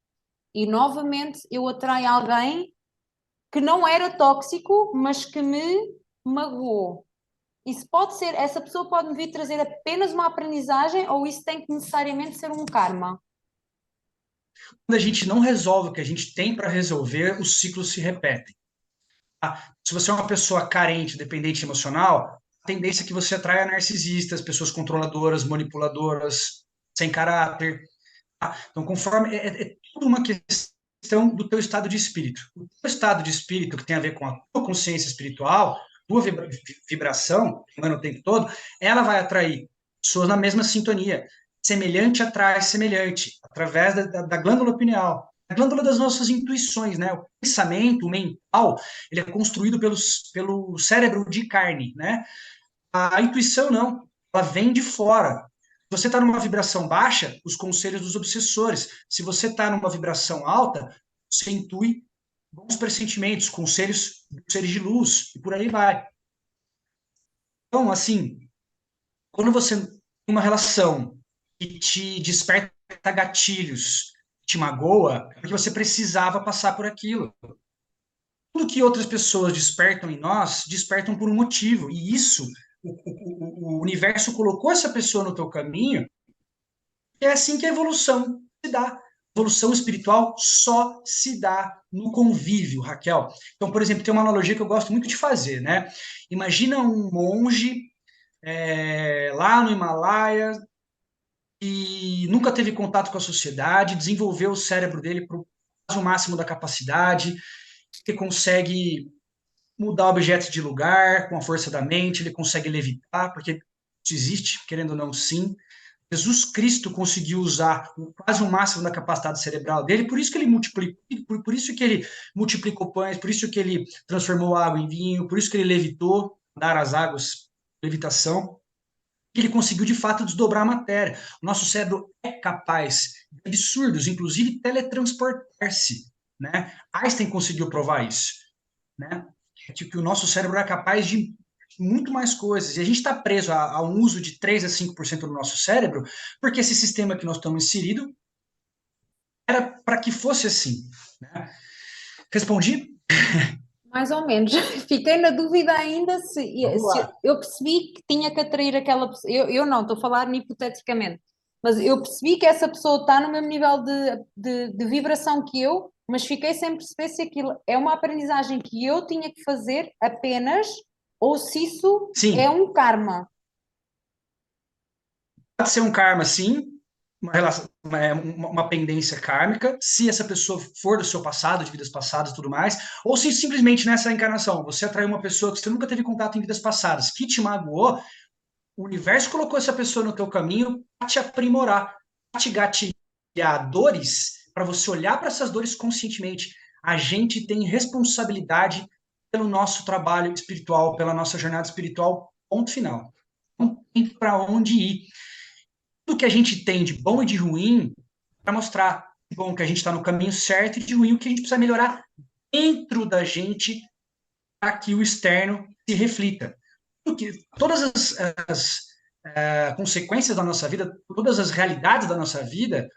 E novamente eu atraio alguém que não era tóxico, mas que me magoou. Isso pode ser, essa pessoa pode me vir trazer apenas uma aprendizagem ou isso tem que necessariamente ser um karma? Quando a gente não resolve o que a gente tem para resolver, os ciclos se repetem. Tá? Se você é uma pessoa carente, dependente emocional, a tendência é que você atraia narcisistas, pessoas controladoras, manipuladoras, sem caráter. Tá? Então, conforme é tudo uma questão do teu estado de espírito. O teu estado de espírito, que tem a ver com a tua consciência espiritual, tua vibração, o tempo todo, ela vai atrair pessoas na mesma sintonia. Semelhante atrai semelhante, através da glândula pineal. A glândula das nossas intuições, né? O pensamento o mental, ele é construído pelo cérebro de carne, né? A intuição não, ela vem de fora. Se você está numa vibração baixa, os conselhos dos obsessores. Se você está numa vibração alta, você intui bons pressentimentos, conselhos dos seres de luz, e por aí vai. Então, assim, quando você tem uma relação que te desperta gatilhos, te magoa, é porque você precisava passar por aquilo. Tudo que outras pessoas despertam em nós, despertam por um motivo. E isso, o universo colocou essa pessoa no teu caminho. É assim que a evolução se dá. A evolução espiritual só se dá no convívio, Raquel. Então, por exemplo, tem uma analogia que eu gosto muito de fazer, né? Imagina um monge lá no Himalaia e nunca teve contato com a sociedade, desenvolveu o cérebro dele para o máximo da capacidade, ele consegue mudar objetos de lugar com a força da mente, ele consegue levitar, porque isso existe, querendo ou não, sim. Jesus Cristo conseguiu usar quase o máximo da capacidade cerebral dele, por isso que ele multiplicou, por isso que ele multiplicou pães, por isso que ele transformou água em vinho, por isso que ele levitou, dar as águas, levitação, que ele conseguiu de fato desdobrar a matéria. O nosso cérebro é capaz de absurdos, inclusive teletransportar-se, né? Einstein conseguiu provar isso, né? Que o nosso cérebro é capaz de muito mais coisas. E a gente está preso a um uso de 3 a 5% do nosso cérebro, porque esse sistema que nós estamos inserido era para que fosse assim. Né? Respondi? Mais ou menos. Fiquei na dúvida ainda Vamos se lá. eu percebi que tinha que atrair aquela pessoa. Eu não, estou a falar hipoteticamente. Mas eu percebi que essa pessoa está no mesmo nível de vibração que eu, mas fiquei sem perceber se aquilo é uma aprendizagem que eu tinha que fazer apenas ou se isso é Sim, um karma. pode ser um karma, sim, uma relação, uma pendência kármica, se essa pessoa for do seu passado, de vidas passadas e tudo mais, ou se simplesmente nessa encarnação você atraiu uma pessoa que você nunca teve contato em vidas passadas, que te magoou, o universo colocou essa pessoa no teu caminho para te aprimorar, para te gatilhar dores, para você olhar para essas dores conscientemente. A gente tem responsabilidade pelo nosso trabalho espiritual, pela nossa jornada espiritual, ponto final. Não tem para onde ir. Tudo que a gente tem de bom e de ruim para mostrar de bom que a gente está no caminho certo e de ruim o que a gente precisa melhorar dentro da gente para que o externo se reflita. todas as consequências da nossa vida, todas as realidades da nossa vida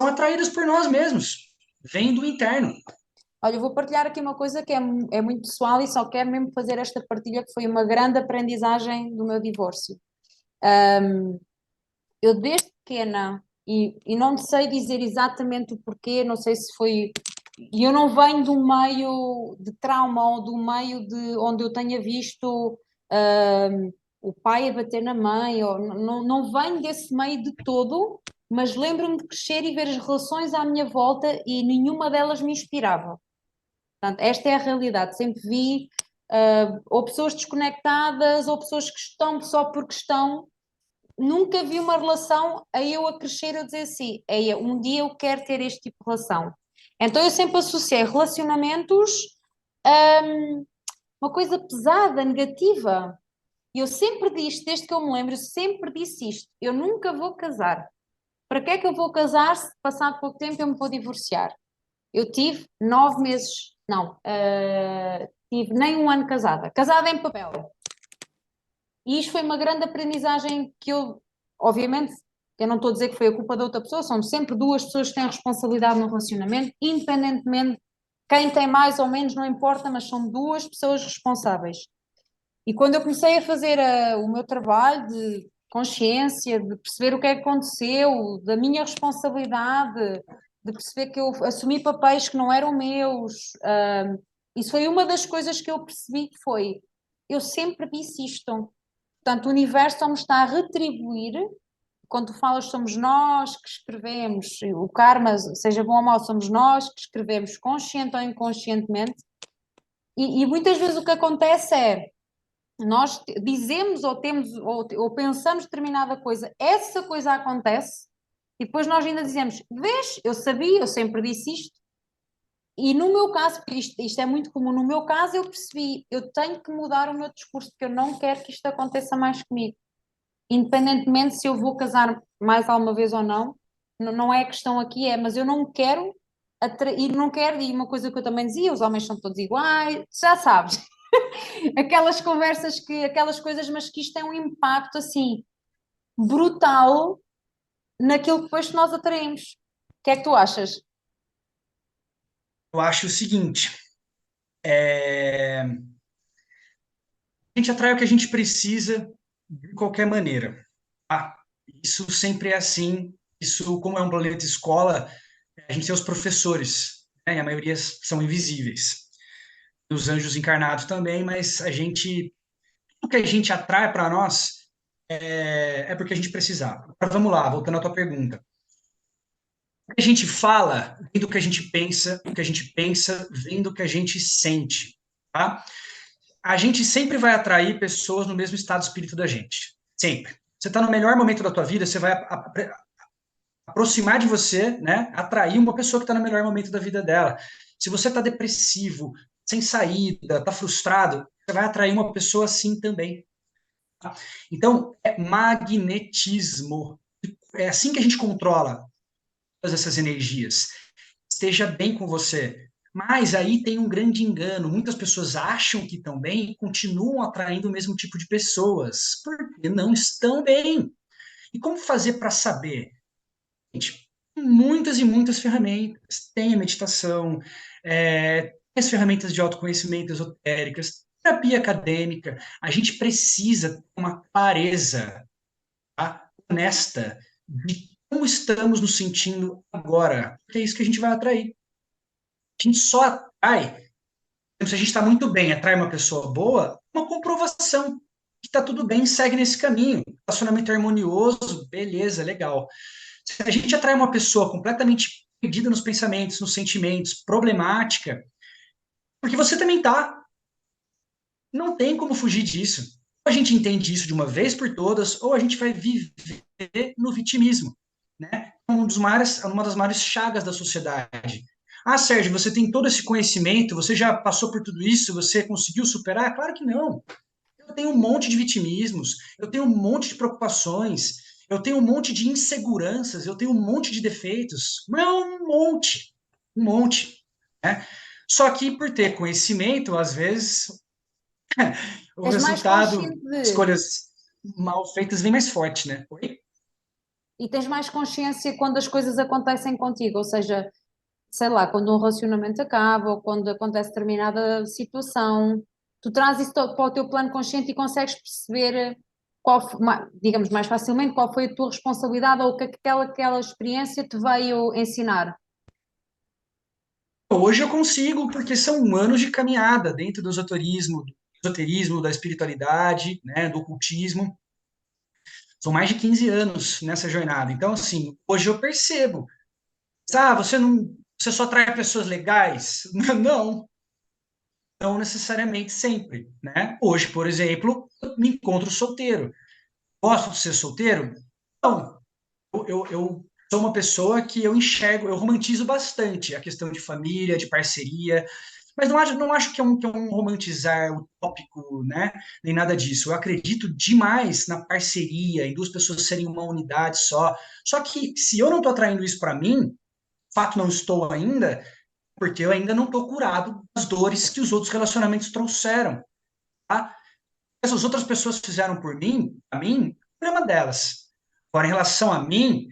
são atraídas por nós mesmos, vêm do interno. Olha, eu vou partilhar aqui uma coisa que é muito pessoal e só quero mesmo fazer esta partilha, que foi uma grande aprendizagem do meu divórcio. Eu desde pequena, e não sei dizer exatamente o porquê, não sei se foi. E eu não venho de um meio de trauma ou do meio de onde eu tenha visto o pai a bater na mãe, ou, não venho desse meio de todo, mas lembro-me de crescer e ver as relações à minha volta e nenhuma delas me inspirava. Portanto, esta é a realidade. Sempre vi ou pessoas desconectadas ou pessoas que estão só porque estão. Nunca vi uma relação a eu a crescer eu dizer assim, Eia, um dia eu quero ter este tipo de relação. Então eu sempre associei relacionamentos a uma coisa pesada, negativa. E eu sempre disse, desde que eu me lembro, eu sempre disse isto: eu nunca vou casar. Para que é que eu vou casar se passado pouco tempo eu me vou divorciar? Eu tive 9 meses, não, tive nem um ano casada. Casada em papel. E isto foi uma grande aprendizagem que eu, obviamente, eu não estou a dizer que foi a culpa da outra pessoa, são sempre duas pessoas que têm responsabilidade no relacionamento, independentemente quem tem mais ou menos, não importa, mas são duas pessoas responsáveis. E quando eu comecei a fazer o meu trabalho de consciência, de perceber o que é que aconteceu, da minha responsabilidade, de perceber que eu assumi papéis que não eram meus, isso foi uma das coisas que eu percebi que foi, eu sempre disse isto. Portanto, o universo só me está a retribuir. Quando tu falas, somos nós que escrevemos, o karma, seja bom ou mau, somos nós que escrevemos consciente ou inconscientemente. E muitas vezes o que acontece é nós dizemos ou temos ou pensamos determinada coisa, essa coisa acontece, e depois nós ainda dizemos: vês, eu sabia, eu sempre disse isto. E no meu caso, porque isto é muito comum, no meu caso eu percebi, eu tenho que mudar o meu discurso, porque eu não quero que isto aconteça mais comigo. Independentemente se eu vou casar mais alguma vez ou não, não é a questão aqui, mas eu não quero atrair, não quero, e uma coisa que eu também dizia, os homens são todos iguais, já sabes, aquelas conversas aquelas coisas, mas que isto tem um impacto assim brutal naquilo que depois nós atraímos. O que é que tu achas? Eu acho o seguinte, a gente atrai o que a gente precisa de qualquer maneira. Tá? Isso sempre é assim. Isso, como é um planeta escola, a gente tem os professores, né? E a maioria são invisíveis. Os anjos encarnados também, mas o que a gente atrai para nós é porque a gente precisava. Agora, vamos lá, voltando à tua pergunta. O que a gente fala vem do que a gente pensa, o que a gente pensa vem do que a gente sente, tá? A gente sempre vai atrair pessoas no mesmo estado de espírito da gente. Sempre. Você está no melhor momento da tua vida, você vai aproximar de você, né? Atrair uma pessoa que está no melhor momento da vida dela. Se você está depressivo, sem saída, está frustrado, você vai atrair uma pessoa assim também. Tá? Então, é magnetismo. É assim que a gente controla todas essas energias. Esteja bem com você. Mas aí tem um grande engano. Muitas pessoas acham que estão bem e continuam atraindo o mesmo tipo de pessoas, porque não estão bem. E como fazer para saber? Gente, muitas e muitas ferramentas. Tem a meditação, tem as ferramentas de autoconhecimento esotéricas, terapia acadêmica. A gente precisa ter uma clareza, tá? Honesta de como estamos nos sentindo agora. Porque é isso que a gente vai atrair. A gente só atrai, se a gente está muito bem, atrai uma pessoa boa, uma comprovação que está tudo bem, segue nesse caminho. Relacionamento harmonioso, beleza, legal. Se a gente atrai uma pessoa completamente perdida nos pensamentos, nos sentimentos, problemática, porque você também tá. Não tem como fugir disso. Ou a gente entende isso de uma vez por todas, ou a gente vai viver no vitimismo, né? Uma das maiores chagas da sociedade. Ah, Sérgio, você tem todo esse conhecimento, você já passou por tudo isso, você conseguiu superar? Claro que não. Eu tenho um monte de vitimismos, eu tenho um monte de preocupações, eu tenho um monte de inseguranças, eu tenho um monte de defeitos. Não, um monte, né? Só que por ter conhecimento, às vezes O És mais resultado, consciente de, escolhas mal feitas, vem mais forte, né? Oi? e tens mais consciência quando as coisas acontecem contigo, ou seja, sei lá, quando um relacionamento acaba ou quando acontece determinada situação, tu trazes isso para o teu plano consciente e consegues perceber digamos, mais facilmente qual foi a tua responsabilidade ou o que aquela experiência te veio ensinar. Hoje eu consigo, porque são anos de caminhada dentro do esoterismo, da espiritualidade, né, do ocultismo. São mais de 15 anos nessa jornada. Então, assim, hoje eu percebo. Você só atrai pessoas legais? Não, não necessariamente sempre, né? Hoje, por exemplo, eu me encontro solteiro. Gosto de ser solteiro? Não. Eu sou uma pessoa que eu enxergo, eu romantizo bastante a questão de família, de parceria, mas não acho que é um romantizar utópico, né? Nem nada disso. Eu acredito demais na parceria, em duas pessoas serem uma unidade só. Só que se eu não estou atraindo isso para mim, fato não estou ainda, porque eu ainda não estou curado das dores que os outros relacionamentos trouxeram, tá? Essas outras pessoas fizeram por mim, a mim, problema delas. Agora, em relação a mim,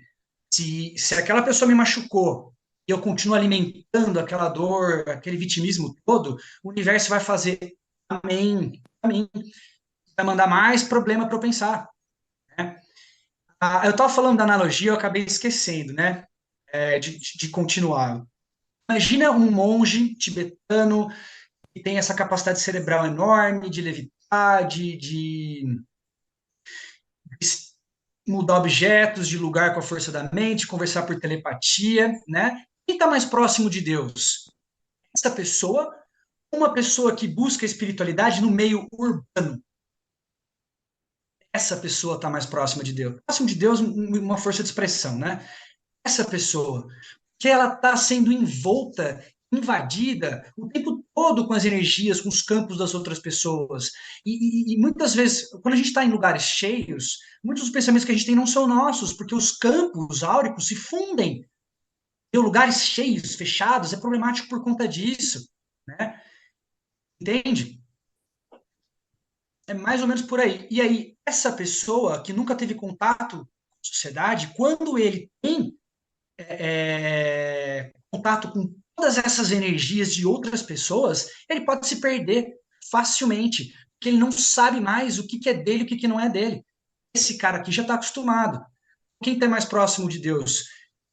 se aquela pessoa me machucou e eu continuo alimentando aquela dor, aquele vitimismo todo, o universo vai fazer amém, amém, vai mandar mais problema para eu pensar, né? Eu estava falando da analogia, eu acabei esquecendo, né? De continuar. Imagina um monge tibetano que tem essa capacidade cerebral enorme de levitar, de mudar objetos de lugar com a força da mente, conversar por telepatia, né? Quem está mais próximo de Deus? Essa pessoa, uma pessoa que busca a espiritualidade no meio urbano. Essa pessoa está mais próxima de Deus. Próximo de Deus, uma força de expressão, né? Essa pessoa, que ela está sendo envolta, invadida o tempo todo com as energias, com os campos das outras pessoas. E muitas vezes, quando a gente está em lugares cheios, muitos dos pensamentos que a gente tem não são nossos, porque os campos áuricos se fundem. Ter lugares cheios, fechados, é problemático por conta disso, né? Entende? É mais ou menos por aí. E aí, essa pessoa que nunca teve contato com a sociedade, quando ele tem contato com todas essas energias de outras pessoas, ele pode se perder facilmente, porque ele não sabe mais o que que é dele e o que que não é dele. Esse cara aqui já está acostumado. Quem está mais próximo de Deus?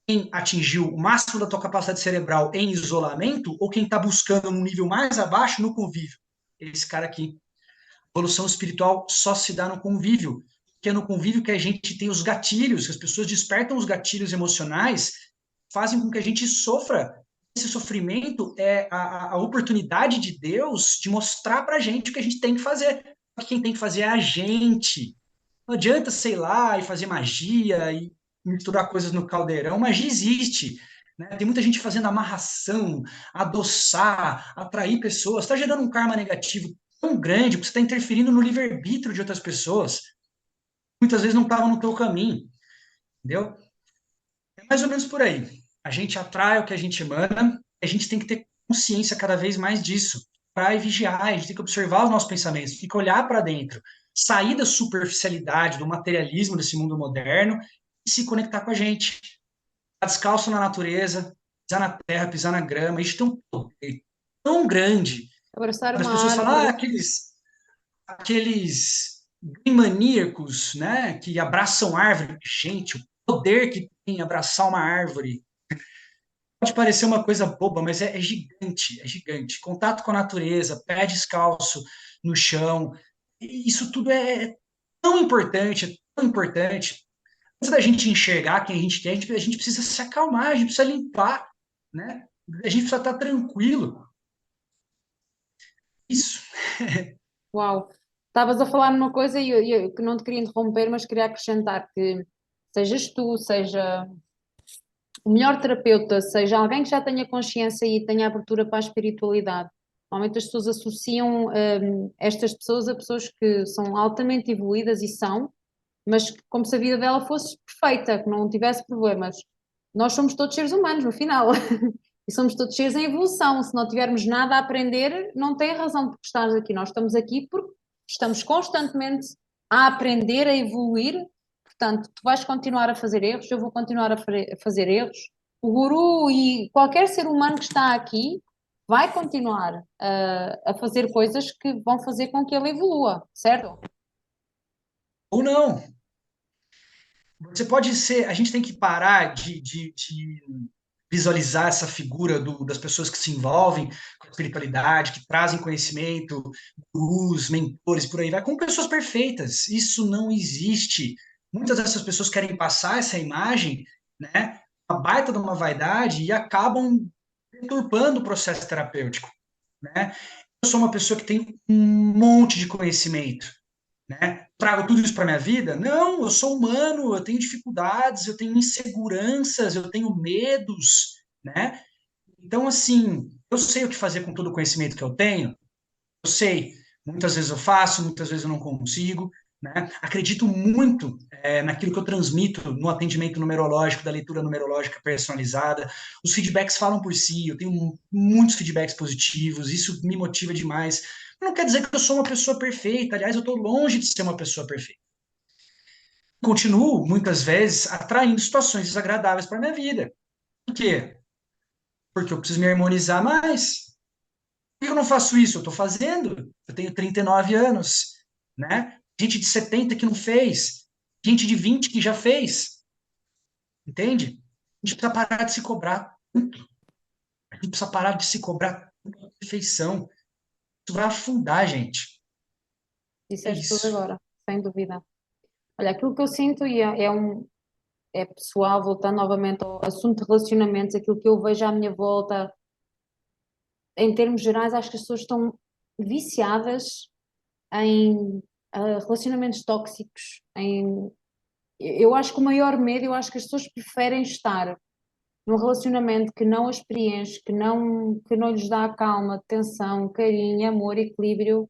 Quem atingiu o máximo da tua capacidade cerebral em isolamento ou quem está buscando num nível mais abaixo no convívio? Esse cara aqui. Evolução espiritual só se dá no convívio, que é no convívio que a gente tem os gatilhos, que as pessoas despertam os gatilhos emocionais, fazem com que a gente sofra. Esse sofrimento é a oportunidade de Deus de mostrar para a gente o que a gente tem que fazer. Quem tem que fazer é a gente. Não adianta, sei lá, e fazer magia e misturar coisas no caldeirão. Magia existe. Né? Tem muita gente fazendo amarração, adoçar, atrair pessoas. Está gerando um karma negativo tão grande, porque você está interferindo no livre-arbítrio de outras pessoas. Muitas vezes não estavam no teu caminho, entendeu? É mais ou menos por aí. A gente atrai o que a gente emana, a gente tem que ter consciência cada vez mais disso, para vigiar, a gente tem que observar os nossos pensamentos, tem que olhar para dentro, sair da superficialidade, do materialismo desse mundo moderno e se conectar com a gente. Estar descalço na natureza, pisar na terra, pisar na grama, isso tem um poder tão grande. Abraçar As uma pessoas falam, árvore. aqueles maníacos, né, que abraçam árvore. Gente, o poder que tem abraçar uma árvore. Pode parecer uma coisa boba, mas é gigante, é gigante. Contato com a natureza, pé descalço no chão, isso tudo é tão importante, é tão importante. Antes da gente enxergar quem a gente tem, a gente precisa se acalmar, a gente precisa limpar, né? A gente precisa estar tranquilo. Isso. Uau! Estavas a falar numa coisa e eu que não te queria interromper, mas queria acrescentar que sejas tu, seja o melhor terapeuta, seja alguém que já tenha consciência e tenha abertura para a espiritualidade. Normalmente as pessoas associam estas pessoas a pessoas que são altamente evoluídas e são, mas como se a vida dela fosse perfeita, que não tivesse problemas. Nós somos todos seres humanos, no final. E somos todos seres em evolução. Se não tivermos nada a aprender, não tem razão por estarmos aqui. Nós estamos aqui porque estamos constantemente a aprender, a evoluir. Portanto, tu vais continuar a fazer erros, eu vou continuar a fazer erros. O guru e qualquer ser humano que está aqui vai continuar a fazer coisas que vão fazer com que ele evolua, certo? Ou não. Você pode ser. A gente tem que parar de visualizar essa figura das pessoas que se envolvem com a espiritualidade, que trazem conhecimento, gurus, mentores, por aí vai, como pessoas perfeitas. Isso não existe. Muitas dessas pessoas querem passar essa imagem, né, uma baita de uma vaidade e acabam deturpando o processo terapêutico, né? Eu sou uma pessoa que tem um monte de conhecimento, né? Trago tudo isso para minha vida? Não, eu sou humano, eu tenho dificuldades, eu tenho inseguranças, eu tenho medos, né? Então, assim, eu sei o que fazer com todo o conhecimento que eu tenho, eu sei. Muitas vezes eu faço, muitas vezes eu não consigo, né? Acredito muito naquilo que eu transmito no atendimento numerológico, da leitura numerológica personalizada. Os feedbacks falam por si, eu tenho muitos feedbacks positivos, isso me motiva demais. Não quer dizer que eu sou uma pessoa perfeita, aliás, eu estou longe de ser uma pessoa perfeita. Continuo, muitas vezes, atraindo situações desagradáveis para minha vida. Por quê? Porque eu preciso me harmonizar mais. Por que eu não faço isso? Eu estou fazendo. Eu tenho 39 anos, né? Gente de 70 que não fez, gente de 20 que já fez, entende? A gente precisa parar de se cobrar tanto. A gente precisa parar de se cobrar tanta perfeição. Isso vai afundar a gente. É Disseste tudo isso. agora, sem dúvida. Olha, aquilo que eu sinto e é pessoal, voltando novamente ao assunto de relacionamentos, aquilo que eu vejo à minha volta, em termos gerais, acho que as pessoas estão viciadas em relacionamentos tóxicos, eu acho que o maior medo, eu acho que as pessoas preferem estar num relacionamento que não as preenche, que não lhes dá calma, atenção, carinho, amor, equilíbrio,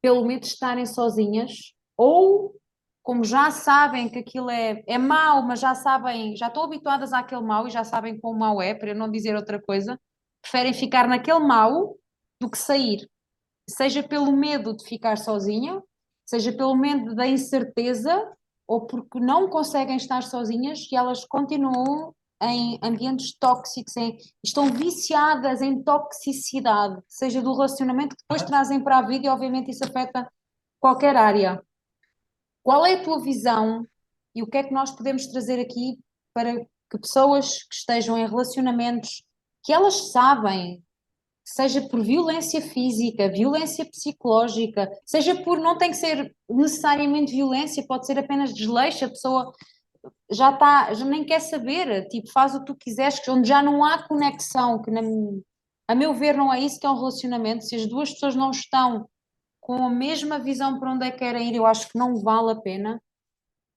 pelo medo de estarem sozinhas, ou como já sabem que aquilo é mau, mas já sabem, já estão habituadas àquele mau e já sabem quão mau é, para eu não dizer outra coisa, preferem ficar naquele mau do que sair. Seja pelo medo de ficar sozinha, seja pelo medo da incerteza, ou porque não conseguem estar sozinhas e elas continuam em ambientes tóxicos, estão viciadas em toxicidade, seja do relacionamento que depois trazem para a vida e obviamente isso afeta qualquer área. Qual é a tua visão e o que é que nós podemos trazer aqui para que pessoas que estejam em relacionamentos que elas sabem, seja por violência física, violência psicológica, seja por, não tem que ser necessariamente violência, pode ser apenas desleixo, a pessoa já está, já nem quer saber, tipo, faz o que tu quiseres, onde já não há conexão, a meu ver não é isso que é um relacionamento, se as duas pessoas não estão com a mesma visão para onde é que querem ir, eu acho que não vale a pena.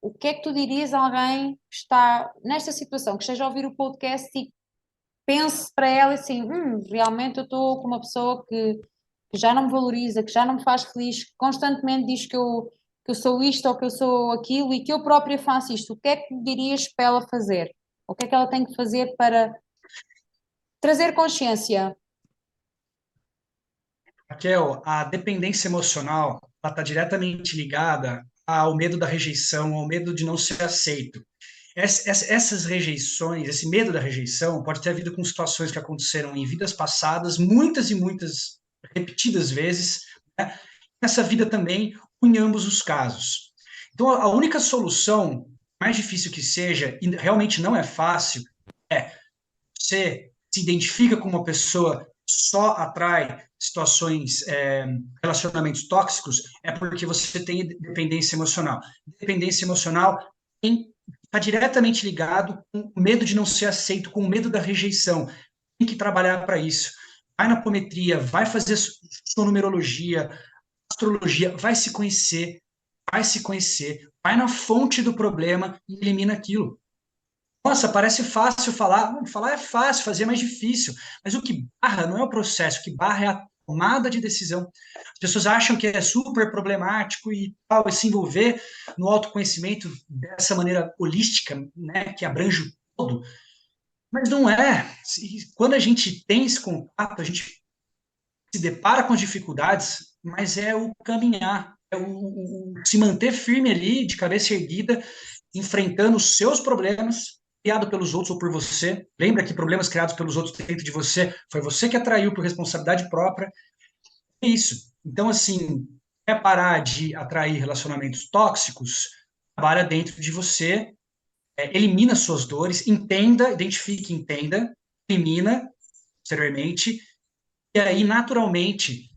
O que é que tu dirias a alguém que está nesta situação, que esteja a ouvir o podcast e pense para ela assim, realmente eu estou com uma pessoa que já não me valoriza, que já não me faz feliz, que constantemente diz que eu sou isto ou que eu sou aquilo e que eu própria faço isto. O que é que me dirias para ela fazer? O que é que ela tem que fazer para trazer consciência? Raquel, a dependência emocional está diretamente ligada ao medo da rejeição, ao medo de não ser aceito. Essas rejeições, esse medo da rejeição, pode ter havido com situações que aconteceram em vidas passadas, muitas e muitas repetidas vezes, né? Nessa vida também, em ambos os casos. Então, a única solução, mais difícil que seja, e realmente não é fácil, é você se identifica com uma pessoa só atrai situações, relacionamentos tóxicos, é porque você tem dependência emocional. Dependência emocional está diretamente ligado com o medo de não ser aceito, com o medo da rejeição. Tem que trabalhar para isso. Vai na apometria, vai fazer sua numerologia, astrologia, vai se conhecer, vai na fonte do problema e elimina aquilo. Nossa, parece fácil falar. Não, falar é fácil, fazer é mais difícil. Mas o que barra não é o processo, o que barra é a tomada de decisão. As pessoas acham que é super problemático e tal, e se envolver no autoconhecimento dessa maneira holística, né, que abrange o todo. Mas não é. Quando a gente tem esse contato, a gente se depara com as dificuldades, mas é o caminhar, é o se manter firme ali, de cabeça erguida, enfrentando os seus problemas, criado pelos outros ou por você. Lembra que problemas criados pelos outros dentro de você foi você que atraiu por responsabilidade própria. É isso. Então, assim, quer parar de atrair relacionamentos tóxicos? Trabalha dentro de você, elimina suas dores, entenda, identifique, entenda, elimina posteriormente, e aí, naturalmente,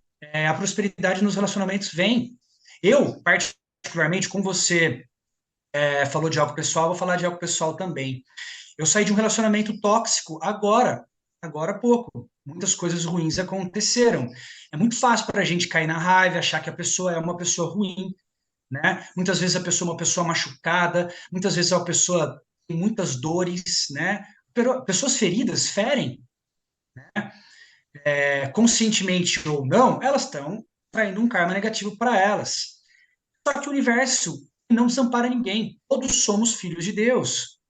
a prosperidade nos relacionamentos vem. Eu, particularmente, como você falou de algo pessoal, vou falar de algo pessoal também. Eu saí de um relacionamento tóxico agora há pouco. Muitas coisas ruins aconteceram. É muito fácil para a gente cair na raiva, achar que a pessoa é uma pessoa ruim, né? Muitas vezes a pessoa é uma pessoa machucada, muitas vezes é uma pessoa tem muitas dores, né? Pessoas feridas ferem, conscientemente ou não, elas estão traindo um karma negativo para elas. Só que o universo não desampara ninguém. Todos somos filhos de Deus,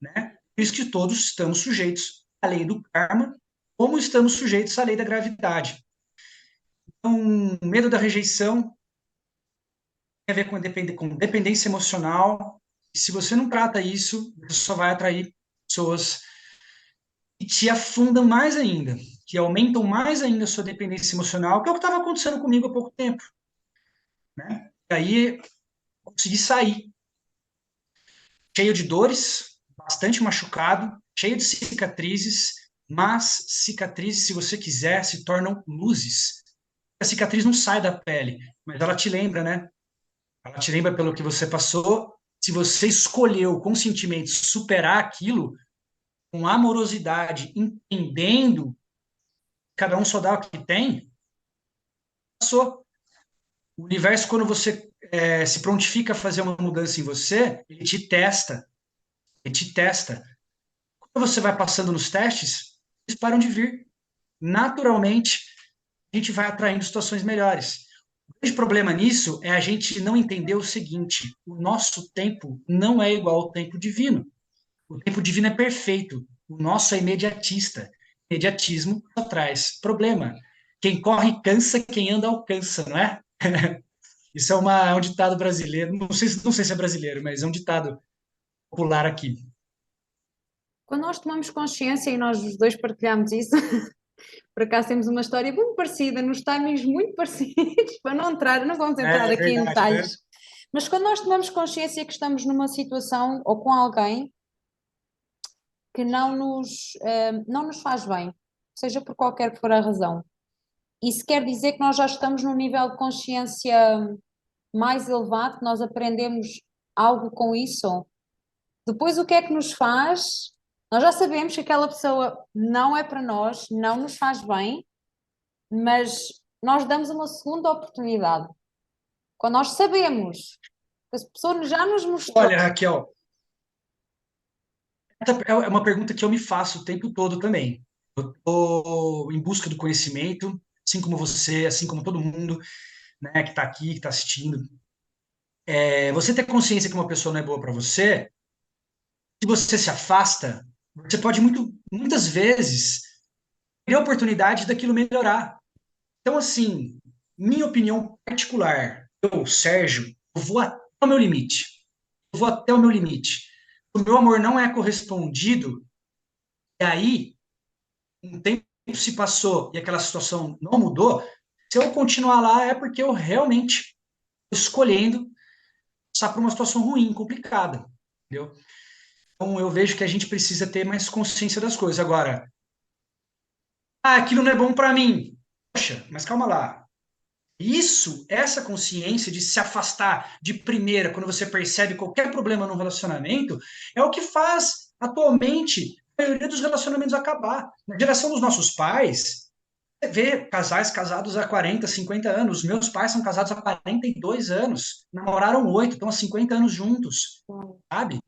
né? Por isso que todos estamos sujeitos à lei do karma, como estamos sujeitos à lei da gravidade. Então, o medo da rejeição tem a ver com dependência emocional. E se você não trata isso, você só vai atrair pessoas que te afundam mais ainda, que aumentam mais ainda a sua dependência emocional, que é o que estava acontecendo comigo há pouco tempo, né? E aí, consegui sair, cheio de dores, bastante machucado, cheio de cicatrizes, mas cicatrizes, se você quiser, se tornam luzes. A cicatriz não sai da pele, mas ela te lembra, né? Ela te lembra pelo que você passou. Se você escolheu conscientemente superar aquilo com amorosidade, entendendo que cada um só dá o que tem, passou. O universo, quando você se prontifica a fazer uma mudança em você, ele te testa. Ele te testa. Quando você vai passando nos testes, eles param de vir. Naturalmente, a gente vai atraindo situações melhores. O grande problema nisso é a gente não entender o seguinte: o nosso tempo não é igual ao tempo divino. O tempo divino é perfeito. O nosso é imediatista. Imediatismo só traz problema. Quem corre cansa, quem anda alcança, não é? Isso é um ditado brasileiro. Não sei se é brasileiro, mas é um ditado popular aqui. Quando nós tomamos consciência, e nós os dois partilhamos isso, por acaso temos uma história muito parecida, nos timings muito parecidos, para não entrar, não vamos entrar É aqui em verdade, né? detalhes, mas quando nós tomamos consciência que estamos numa situação ou com alguém que não nos faz bem, seja por qualquer que for a razão, isso quer dizer que nós já estamos num nível de consciência mais elevado, que nós aprendemos algo com isso. Depois, o que é que nos faz? Nós já sabemos que aquela pessoa não é para nós, não nos faz bem, mas nós damos uma segunda oportunidade. Quando nós sabemos que a pessoa já nos mostrou. Olha, Raquel, essa é uma pergunta que eu me faço o tempo todo também. Eu estou em busca do conhecimento, assim como você, assim como todo mundo, né, que está aqui, que está assistindo. Você ter consciência que uma pessoa não é boa para você, se você se afasta, você pode muitas vezes ter a oportunidade daquilo melhorar. Então, assim, minha opinião particular, eu, Sérgio, eu vou até o meu limite. Eu vou até o meu limite. O meu amor não é correspondido, e aí, um tempo se passou e aquela situação não mudou, se eu continuar lá é porque eu realmente estou escolhendo passar por uma situação ruim, complicada, entendeu? Então, eu vejo que a gente precisa ter mais consciência das coisas. Agora, aquilo não é bom para mim. Poxa, mas calma lá. Essa consciência de se afastar de primeira, quando você percebe qualquer problema no relacionamento, é o que faz atualmente a maioria dos relacionamentos acabar. Na geração dos nossos pais, você vê casais casados há 40, 50 anos. Meus pais são casados há 42 anos, namoraram 8, estão há 50 anos juntos, sabe?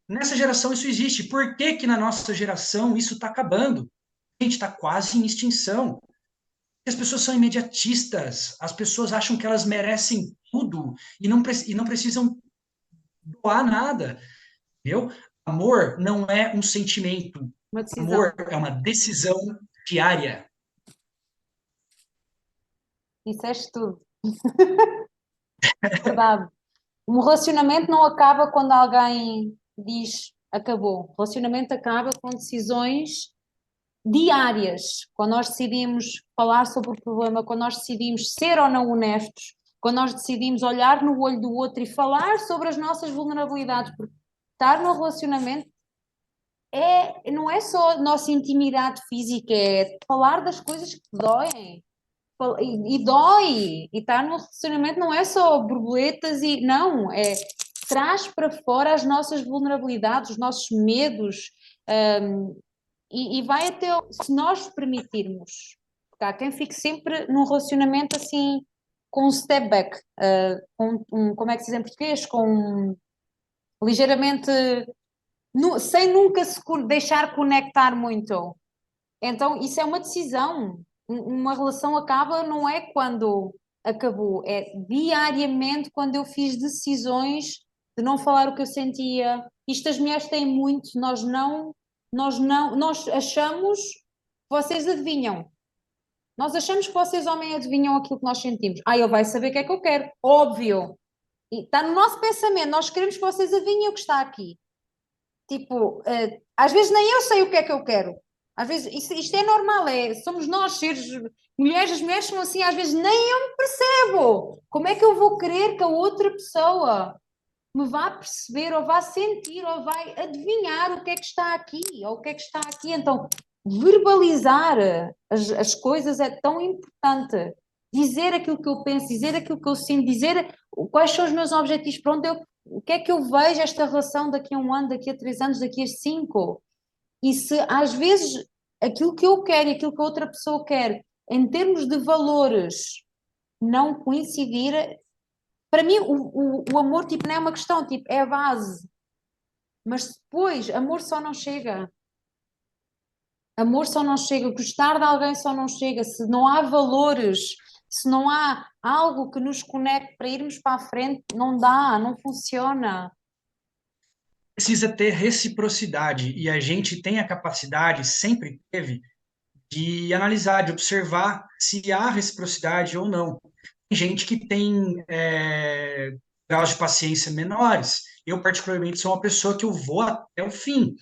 Nessa geração isso existe. Por que que na nossa geração isso está acabando? A gente está quase em extinção. As pessoas são imediatistas, as pessoas acham que elas merecem tudo e não precisam doar nada, entendeu? Amor não é um sentimento, Uma decisão. Amor é uma decisão diária. Disseste tudo. Verdade. Um relacionamento não acaba quando alguém diz acabou. O relacionamento acaba com decisões diárias. Quando nós decidimos falar sobre o problema, quando nós decidimos ser ou não honestos, quando nós decidimos olhar no olho do outro e falar sobre as nossas vulnerabilidades, porque estar no relacionamento não é só nossa intimidade física, é falar das coisas que doem. E dói, e estar no relacionamento não é só borboletas e não, traz para fora as nossas vulnerabilidades, os nossos medos, e vai até, se nós permitirmos, porque há quem fique sempre num relacionamento assim, com um step back, como é que se diz em português? Ligeiramente, sem nunca se deixar conectar muito. Então, isso é uma decisão. Uma relação acaba não é quando acabou, é diariamente quando eu fiz decisões de não falar o que eu sentia. Isto as mulheres têm muito, nós achamos que vocês adivinham. Nós achamos que vocês, homens, adivinham aquilo que nós sentimos. Ah, ele vai saber o que é que eu quero. Óbvio. E está no nosso pensamento. Nós queremos que vocês adivinhem o que está aqui. Tipo, às vezes nem eu sei o que é que eu quero. Às vezes, isto é normal, somos nós, seres mulheres, as mulheres são assim, às vezes nem eu me percebo. Como é que eu vou querer que a outra pessoa me vá perceber, ou vá sentir, ou vai adivinhar o que é que está aqui, ou o que é que está aqui? Então, verbalizar as coisas é tão importante. Dizer aquilo que eu penso, dizer aquilo que eu sinto, dizer quais são os meus objetivos, para onde o que é que eu vejo esta relação daqui a um ano, daqui a 3 anos, daqui a 5? E se às vezes aquilo que eu quero e aquilo que a outra pessoa quer, em termos de valores, não coincidir, para mim o amor tipo, não é uma questão, tipo, é a base. Mas depois, amor só não chega. Amor só não chega, gostar de alguém só não chega, se não há valores, se não há algo que nos conecte para irmos para a frente, não dá, não funciona. Precisa ter reciprocidade e a gente tem a capacidade, sempre teve, de analisar, de observar se há reciprocidade ou não. Tem gente que tem graus de paciência menores. Eu, particularmente, sou uma pessoa que eu vou até o fim,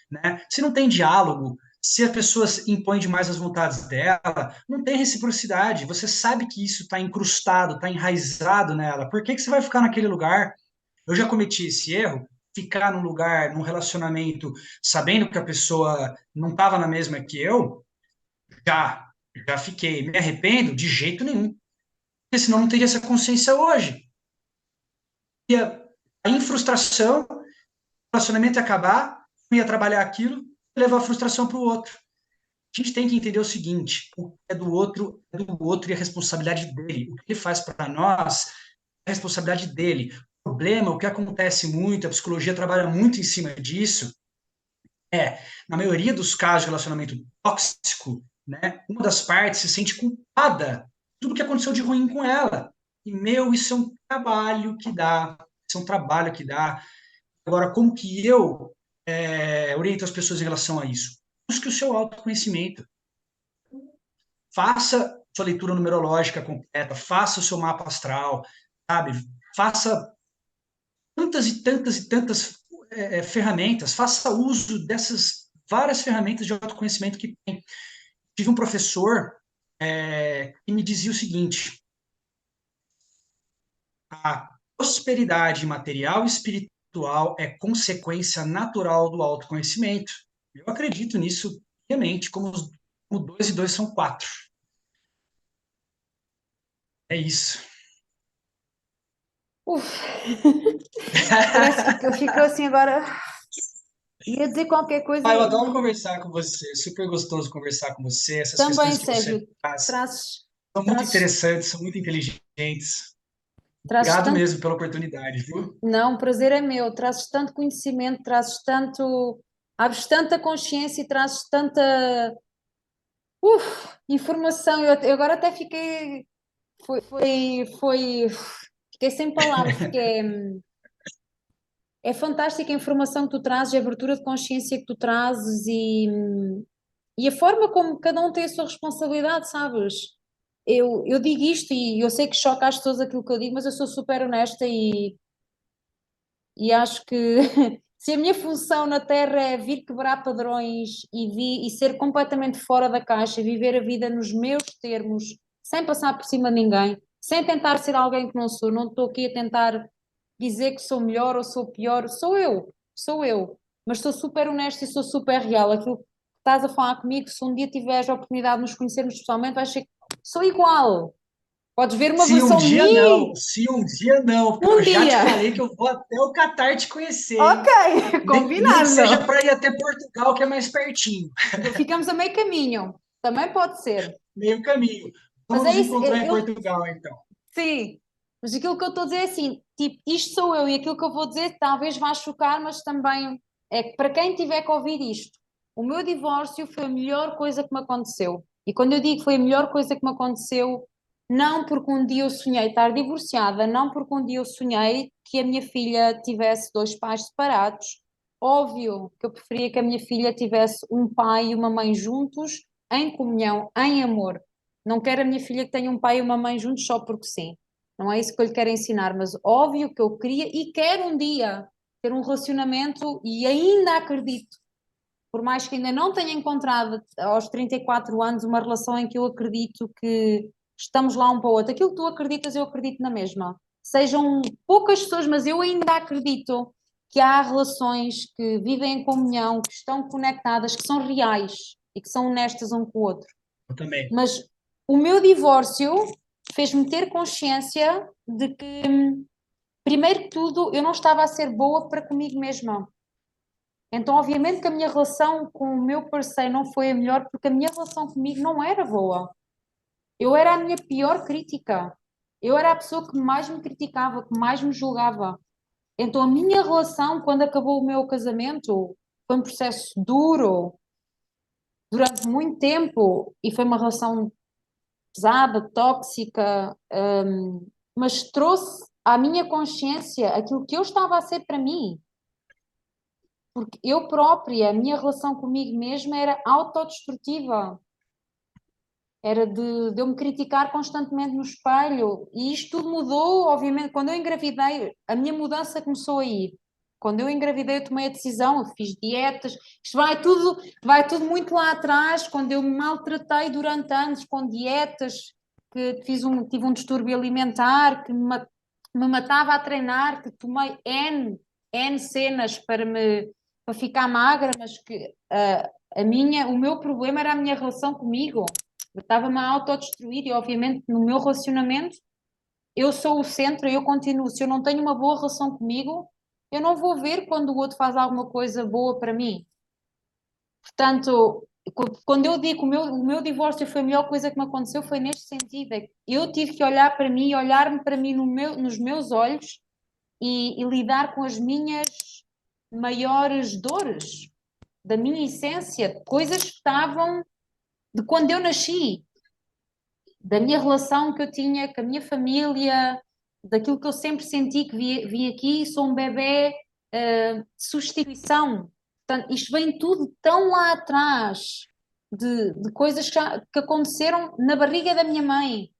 né? Se não tem diálogo, se a pessoa impõe demais as vontades dela, não tem reciprocidade. Você sabe que isso está incrustado, está enraizado nela. Por que que você vai ficar naquele lugar? Eu já cometi esse erro, ficar num lugar, num relacionamento, sabendo que a pessoa não estava na mesma que eu, já, já fiquei. Me arrependo? De jeito nenhum. Porque senão não teria essa consciência hoje. Ia em frustração, o relacionamento ia acabar, ia trabalhar aquilo e levar a frustração para o outro. A gente tem que entender o seguinte: o que é do outro e a responsabilidade dele. O que ele faz para nós é a responsabilidade dele. O problema, o que acontece muito, a psicologia trabalha muito em cima disso, na maioria dos casos de relacionamento tóxico, né, uma das partes se sente culpada de tudo que aconteceu de ruim com ela. E, meu, isso é um trabalho que dá. Isso é um trabalho que dá. Agora, como que eu oriento as pessoas em relação a isso? Busque o seu autoconhecimento. Faça sua leitura numerológica completa, faça o seu mapa astral, sabe? Faça tantas e tantas e tantas ferramentas, faça uso dessas várias ferramentas de autoconhecimento que tem. Tive um professor que me dizia o seguinte: a prosperidade material e espiritual é consequência natural do autoconhecimento. Eu acredito nisso piamente, como 2 e 2 são 4. É isso. Uf. Parece que eu fico assim agora. Ia dizer qualquer coisa Eu adoro e conversar com você, super gostoso conversar com você. Essas também, questões que você Sérgio, traz trazes, são muito trazes, interessantes, são muito inteligentes. trazes Obrigado tanto. mesmo pela oportunidade, viu? Não, o prazer é meu. Trazes tanto conhecimento, trazes tanto. Abres tanta consciência e trazes tanta informação. Eu agora até fiquei. Foi. Fiquei sem palavras, porque é fantástica a informação que tu trazes, a abertura de consciência que tu trazes e a forma como cada um tem a sua responsabilidade, sabes? Eu digo isto e eu sei que choca as pessoas aquilo que eu digo, mas eu sou super honesta e acho que se a minha função na Terra é vir quebrar padrões e ser completamente fora da caixa, viver a vida nos meus termos, sem passar por cima de ninguém, sem tentar ser alguém que não sou, não estou aqui a tentar dizer que sou melhor ou sou pior, sou eu, mas sou super honesta e sou super real. Aquilo que estás a falar comigo, se um dia tiveres a oportunidade de nos conhecermos pessoalmente, vais ser, sou igual. Podes ver uma Se um versão de dia não, mim se um dia não, porque um eu já te dia. falei que eu vou até o Catar te conhecer, Ok, hein? Nem que seja combinado. para ir até Portugal, que é mais pertinho, Ficamos a meio caminho. Também pode ser. meio caminho. Mas Vamos é nos isso, encontrar em Portugal, então. sim. Mas aquilo que eu estou a dizer é assim, tipo, isto sou eu e aquilo que eu vou dizer talvez vá chocar, mas também é que para quem tiver que ouvir isto, o meu divórcio foi a melhor coisa que me aconteceu. E quando eu digo foi a melhor coisa que me aconteceu, não porque um dia eu sonhei estar divorciada, não porque um dia eu sonhei que a minha filha tivesse dois pais separados. Óbvio que eu preferia que a minha filha tivesse um pai e uma mãe juntos, em comunhão, em amor. Não quero a minha filha que tenha um pai e uma mãe juntos só porque sim. Não é isso que eu lhe quero ensinar, mas óbvio que eu queria e quero um dia ter um relacionamento e ainda acredito, por mais que ainda não tenha encontrado aos 34 anos uma relação em que eu acredito que estamos lá um para o outro. Aquilo que tu acreditas, eu acredito na mesma. Sejam poucas pessoas, mas eu ainda acredito que há relações que vivem em comunhão, que estão conectadas, que são reais e que são honestas um com o outro. Eu também. Mas o meu divórcio fez-me ter consciência de que, primeiro que tudo, eu não estava a ser boa para comigo mesma. Então, obviamente, que a minha relação com o meu parceiro não foi a melhor, porque a minha relação comigo não era boa. Eu era a minha pior crítica. Eu era a pessoa que mais me criticava, que mais me julgava. Então, a minha relação, quando acabou o meu casamento, foi um processo duro, durante muito tempo, e foi uma relação pesada, tóxica, mas trouxe à minha consciência aquilo que eu estava a ser para mim, porque eu própria, a minha relação comigo mesma era autodestrutiva, era de eu me criticar constantemente no espelho, e isto tudo mudou, obviamente, quando eu engravidei, a minha mudança começou aí. Quando eu engravidei, eu tomei a decisão, eu fiz dietas, isto vai tudo muito lá atrás, quando eu me maltratei durante anos com dietas, que tive um distúrbio alimentar, me matava a treinar, que tomei N cenas para ficar magra, mas que o meu problema era a minha relação comigo. Eu estava-me a autodestruir e, obviamente, no meu relacionamento, eu sou o centro e eu continuo. Se eu não tenho uma boa relação comigo, eu não vou ver quando o outro faz alguma coisa boa para mim. Portanto, quando eu digo que o meu divórcio foi a melhor coisa que me aconteceu, foi neste sentido. É que eu tive que olhar para mim, olhar-me para mim nos meus olhos e lidar com as minhas maiores dores, da minha essência, coisas que estavam de quando eu nasci, da minha relação que eu tinha com a minha família, daquilo que eu sempre senti que vim aqui, sou um bebê de substituição. Portanto, isto vem tudo tão lá atrás de coisas que aconteceram na barriga da minha mãe,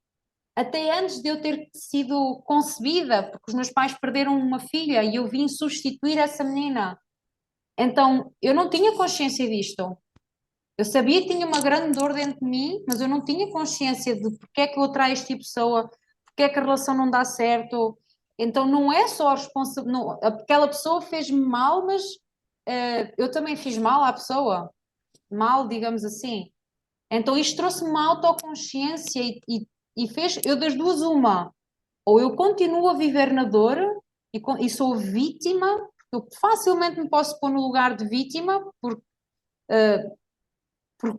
até antes de eu ter sido concebida, porque os meus pais perderam uma filha e eu vim substituir essa menina. Então, eu não tinha consciência disto. Eu sabia que tinha uma grande dor dentro de mim, mas eu não tinha consciência de porque é que eu atraio este tipo de pessoa, porque é que a relação não dá certo. Então não é só a responsabilidade, aquela pessoa fez-me mal, mas eu também fiz mal à pessoa, mal, digamos assim. Então isto trouxe-me uma autoconsciência e fez, eu das duas uma, ou eu continuo a viver na dor e sou vítima, eu facilmente me posso pôr no lugar de vítima, porque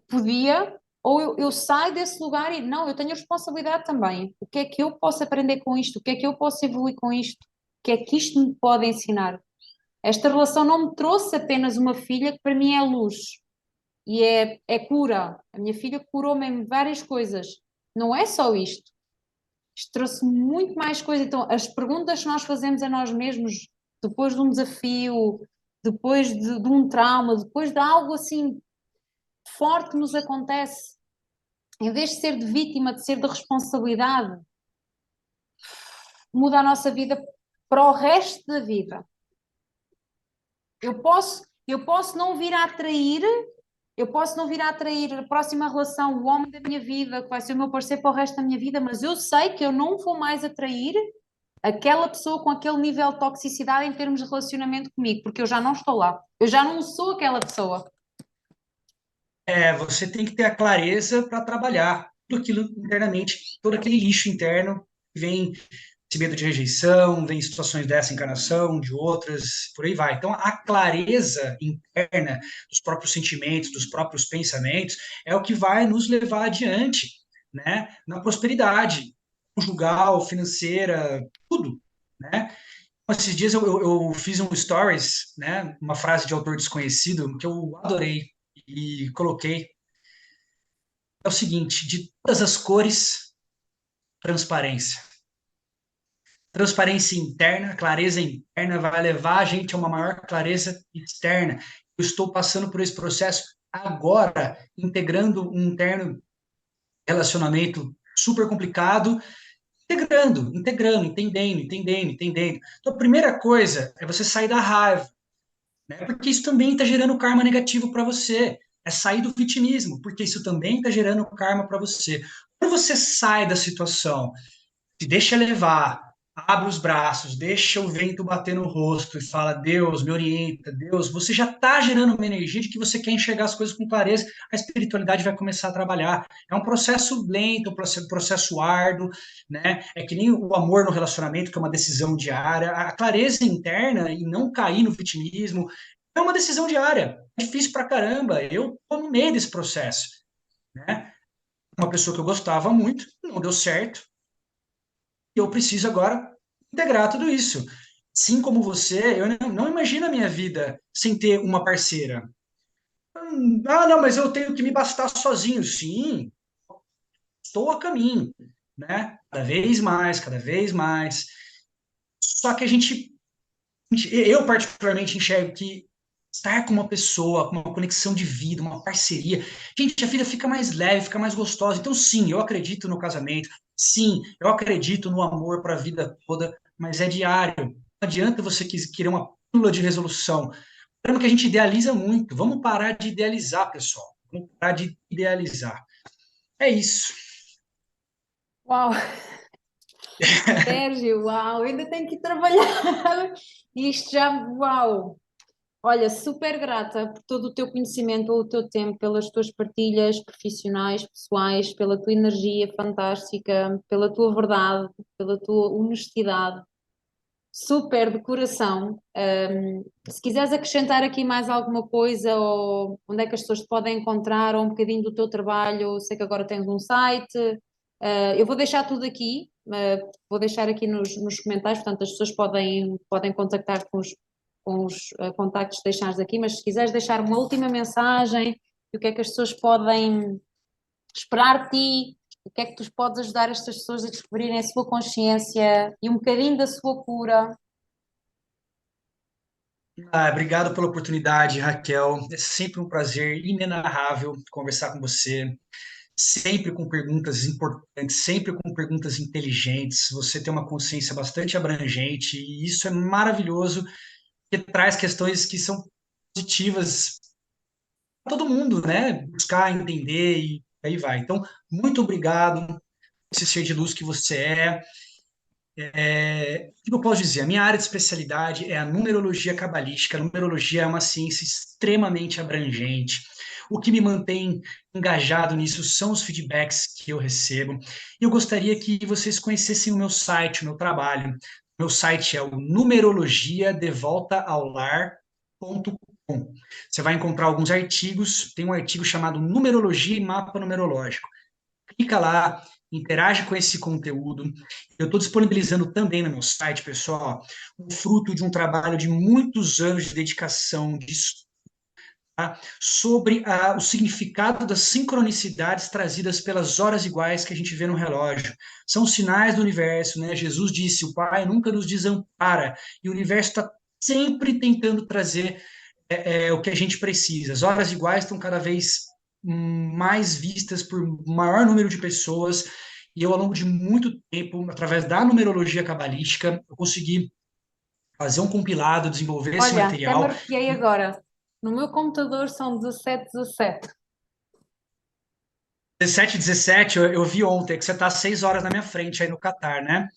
podia, ou eu saio desse lugar e não, eu tenho responsabilidade também. O que é que eu posso aprender com isto? O que é que eu posso evoluir com isto? O que é que isto me pode ensinar? Esta relação não me trouxe apenas uma filha que para mim é luz e é cura. A minha filha curou-me em várias coisas. Não é só isto. Isto trouxe muito mais coisa. Então, as perguntas que nós fazemos a nós mesmos depois de um desafio, depois de um trauma, depois de algo assim forte que nos acontece, em vez de ser de vítima, de ser de responsabilidade, muda a nossa vida para o resto da vida. Eu posso não vir a atrair, eu posso não vir a atrair a próxima relação, o homem da minha vida, que vai ser o meu parceiro para o resto da minha vida, mas eu sei que eu não vou mais atrair aquela pessoa com aquele nível de toxicidade em termos de relacionamento comigo, porque eu já não estou lá. Eu já não sou aquela pessoa. Você tem que ter a clareza para trabalhar tudo aquilo internamente, todo aquele lixo interno que vem esse medo de rejeição, vem situações dessa encarnação, de outras, por aí vai. Então, a clareza interna dos próprios sentimentos, dos próprios pensamentos, é o que vai nos levar adiante, né? Na prosperidade conjugal, financeira, tudo, né? Esses dias eu fiz um stories, né? Uma frase de autor desconhecido que eu adorei e coloquei. É o seguinte: de todas as cores, transparência. Transparência interna, clareza interna vai levar a gente a uma maior clareza externa. Eu estou passando por esse processo agora, integrando um interno relacionamento super complicado, integrando, entendendo. Então, a primeira coisa é você sair da raiva, né? Porque isso também está gerando karma negativo para você. É sair do vitimismo, porque isso também está gerando karma para você. Quando você sai da situação, se deixa levar, abre os braços, deixa o vento bater no rosto e fala: Deus, me orienta, Deus, você já está gerando uma energia de que você quer enxergar as coisas com clareza, a espiritualidade vai começar a trabalhar. É um processo lento, um processo árduo, né? É que nem o amor no relacionamento, que é uma decisão diária. A clareza interna e não cair no vitimismo é uma decisão diária. É difícil pra caramba. Eu tô no meio desse processo, né? Uma pessoa que eu gostava muito, não deu certo, e eu preciso agora integrar tudo isso. Assim como você, eu não imagino a minha vida sem ter uma parceira. Não, mas eu tenho que me bastar sozinho. Sim, estou a caminho, né? Cada vez mais, cada vez mais. Só que eu particularmente enxergo que estar com uma pessoa, com uma conexão de vida, uma parceria, gente, a vida fica mais leve, fica mais gostosa. Então, sim, eu acredito no casamento, sim, eu acredito no amor para a vida toda, mas é diário. Não adianta você querer uma pílula de resolução. Lembra que a gente idealiza muito. Vamos parar de idealizar, pessoal. Vamos parar de idealizar. É isso. Uau, Sérgio, uau, ainda tenho que ir trabalhar. Isto já, uau. Olha, super grata por todo o teu conhecimento, pelo teu tempo, pelas tuas partilhas profissionais, pessoais, pela tua energia fantástica, pela tua verdade, pela tua honestidade. Super de coração. Se quiseres acrescentar aqui mais alguma coisa, ou onde é que as pessoas te podem encontrar, ou um bocadinho do teu trabalho, sei que agora tens um site, eu vou deixar tudo aqui, vou deixar aqui nos comentários, portanto as pessoas podem contactar com os contactos que deixares aqui, mas se quiseres deixar uma última mensagem, e o que é que as pessoas podem esperar de ti, o que é que tu podes ajudar estas pessoas a descobrirem a sua consciência e um bocadinho da sua cura. Obrigado pela oportunidade, Raquel. É sempre um prazer inenarrável conversar com você. Sempre com perguntas importantes, sempre com perguntas inteligentes. Você tem uma consciência bastante abrangente e isso é maravilhoso, porque traz questões que são positivas para todo mundo, né? Buscar entender e aí vai. Então, muito obrigado por esse ser de luz que você é. O que eu posso dizer? A minha área de especialidade é a numerologia cabalística. A numerologia é uma ciência extremamente abrangente. O que me mantém engajado nisso são os feedbacks que eu recebo. E eu gostaria que vocês conhecessem o meu site, o meu trabalho. Meu site é o numerologiadevoltaaolar.com. Você vai encontrar alguns artigos. Tem um artigo chamado Numerologia e Mapa Numerológico. Clica lá, interage com esse conteúdo. Eu estou disponibilizando também no meu site, pessoal, o fruto de um trabalho de muitos anos de dedicação, de estudo, tá? Sobre o significado das sincronicidades trazidas pelas horas iguais que a gente vê no relógio. São sinais do universo, né? Jesus disse: o Pai nunca nos desampara, e o universo está sempre tentando trazer o que a gente precisa. As horas iguais estão cada vez mais vistas por maior número de pessoas, e eu, ao longo de muito tempo, através da numerologia cabalística, eu consegui fazer um compilado, desenvolver esse Olha, até me material. arrepiei agora. No meu computador são 17. 17, 17, eu vi ontem, que você está 6 horas na minha frente aí no Catar, né?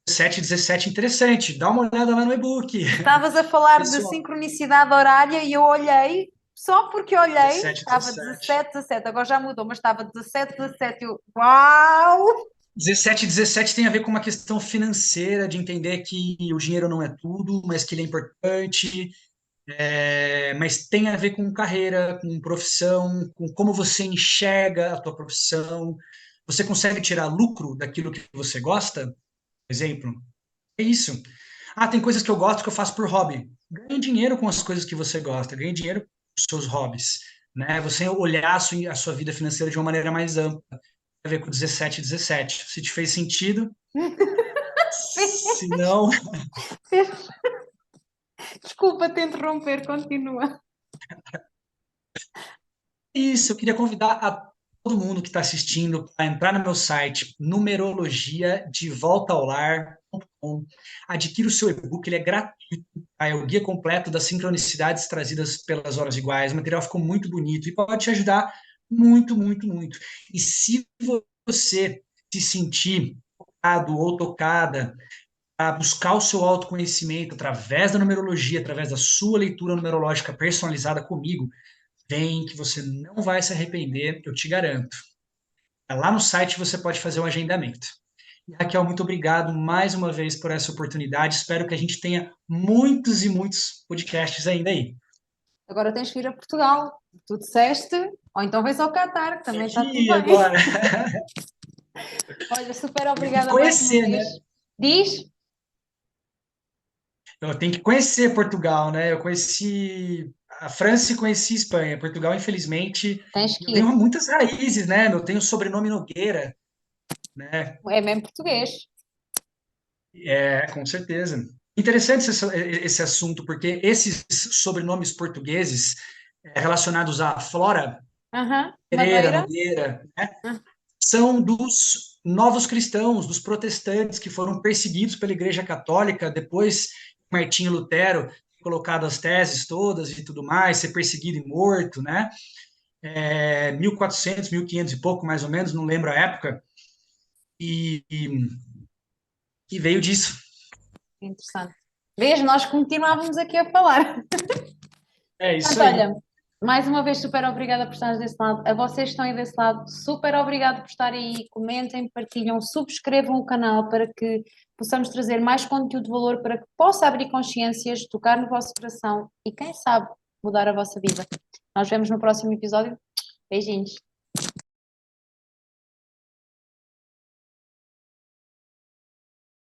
17, 17, interessante. Dá uma olhada lá no e-book. Estavas a falar de Pessoal, sincronicidade horária e eu olhei, só porque olhei, 17, estava 17. 17. Agora já mudou, mas estava 17. Eu, uau! 17, 17 tem a ver com uma questão financeira, de entender que o dinheiro não é tudo, mas que ele é importante, mas tem a ver com carreira, com profissão, com como você enxerga a tua profissão. Você consegue tirar lucro daquilo que você gosta? Por exemplo, é isso. Ah, tem coisas que eu gosto que eu faço por hobby. Ganhe dinheiro com as coisas que você gosta, ganhe dinheiro com os seus hobbies, né? Você olhar a sua vida financeira de uma maneira mais ampla. Tem a ver com 17, 17. Se te fez sentido, se não, Desculpa te interromper, continua. é isso. Eu queria convidar a todo mundo que está assistindo para entrar no meu site, numerologiadevoltaaular.com. Adquira o seu e-book, ele é gratuito, tá? É o guia completo das sincronicidades trazidas pelas horas iguais. O material ficou muito bonito e pode te ajudar muito, muito, muito. E se você se sentir tocado ou tocada a buscar o seu autoconhecimento através da numerologia, através da sua leitura numerológica personalizada comigo, vem que você não vai se arrepender, eu te garanto. Lá no site você pode fazer um agendamento. E, Raquel, muito obrigado mais uma vez por essa oportunidade. Espero que a gente tenha muitos e muitos podcasts ainda aí. Agora tens que ir a Portugal. Tu disseste, ou então vens ao Qatar, que também está tudo E bem. agora? Olha, super Tem que obrigada mais uma conhecer, vez. né? Diz? Eu tenho que conhecer Portugal, né? Eu conheci a França e conheci a Espanha. Portugal, infelizmente, Tens eu que tenho ir. muitas raízes, né? Eu tenho o sobrenome Nogueira, né? É mesmo português. Com certeza. Interessante esse assunto, porque esses sobrenomes portugueses relacionados à Flora, Aham. Pereira, Madeira. Nogueira, Ah, são dos novos cristãos, dos protestantes que foram perseguidos pela Igreja Católica depois que Martinho Lutero colocado as teses todas e tudo mais, ser perseguido e morto, né? 1400, 1500 e pouco, mais ou menos, não lembro a época, e veio disso. interessante. Vês, nós continuávamos aqui a falar. É isso Portanto, aí. olha, mais uma vez, super obrigada por estares desse lado. A vocês que estão aí desse lado, super obrigada por estarem aí. Comentem, partilham, subscrevam o canal para que possamos trazer mais conteúdo de valor para que possa abrir consciências, tocar no vosso coração e, quem sabe, mudar a vossa vida. Nós vemos no próximo episódio. Beijinhos.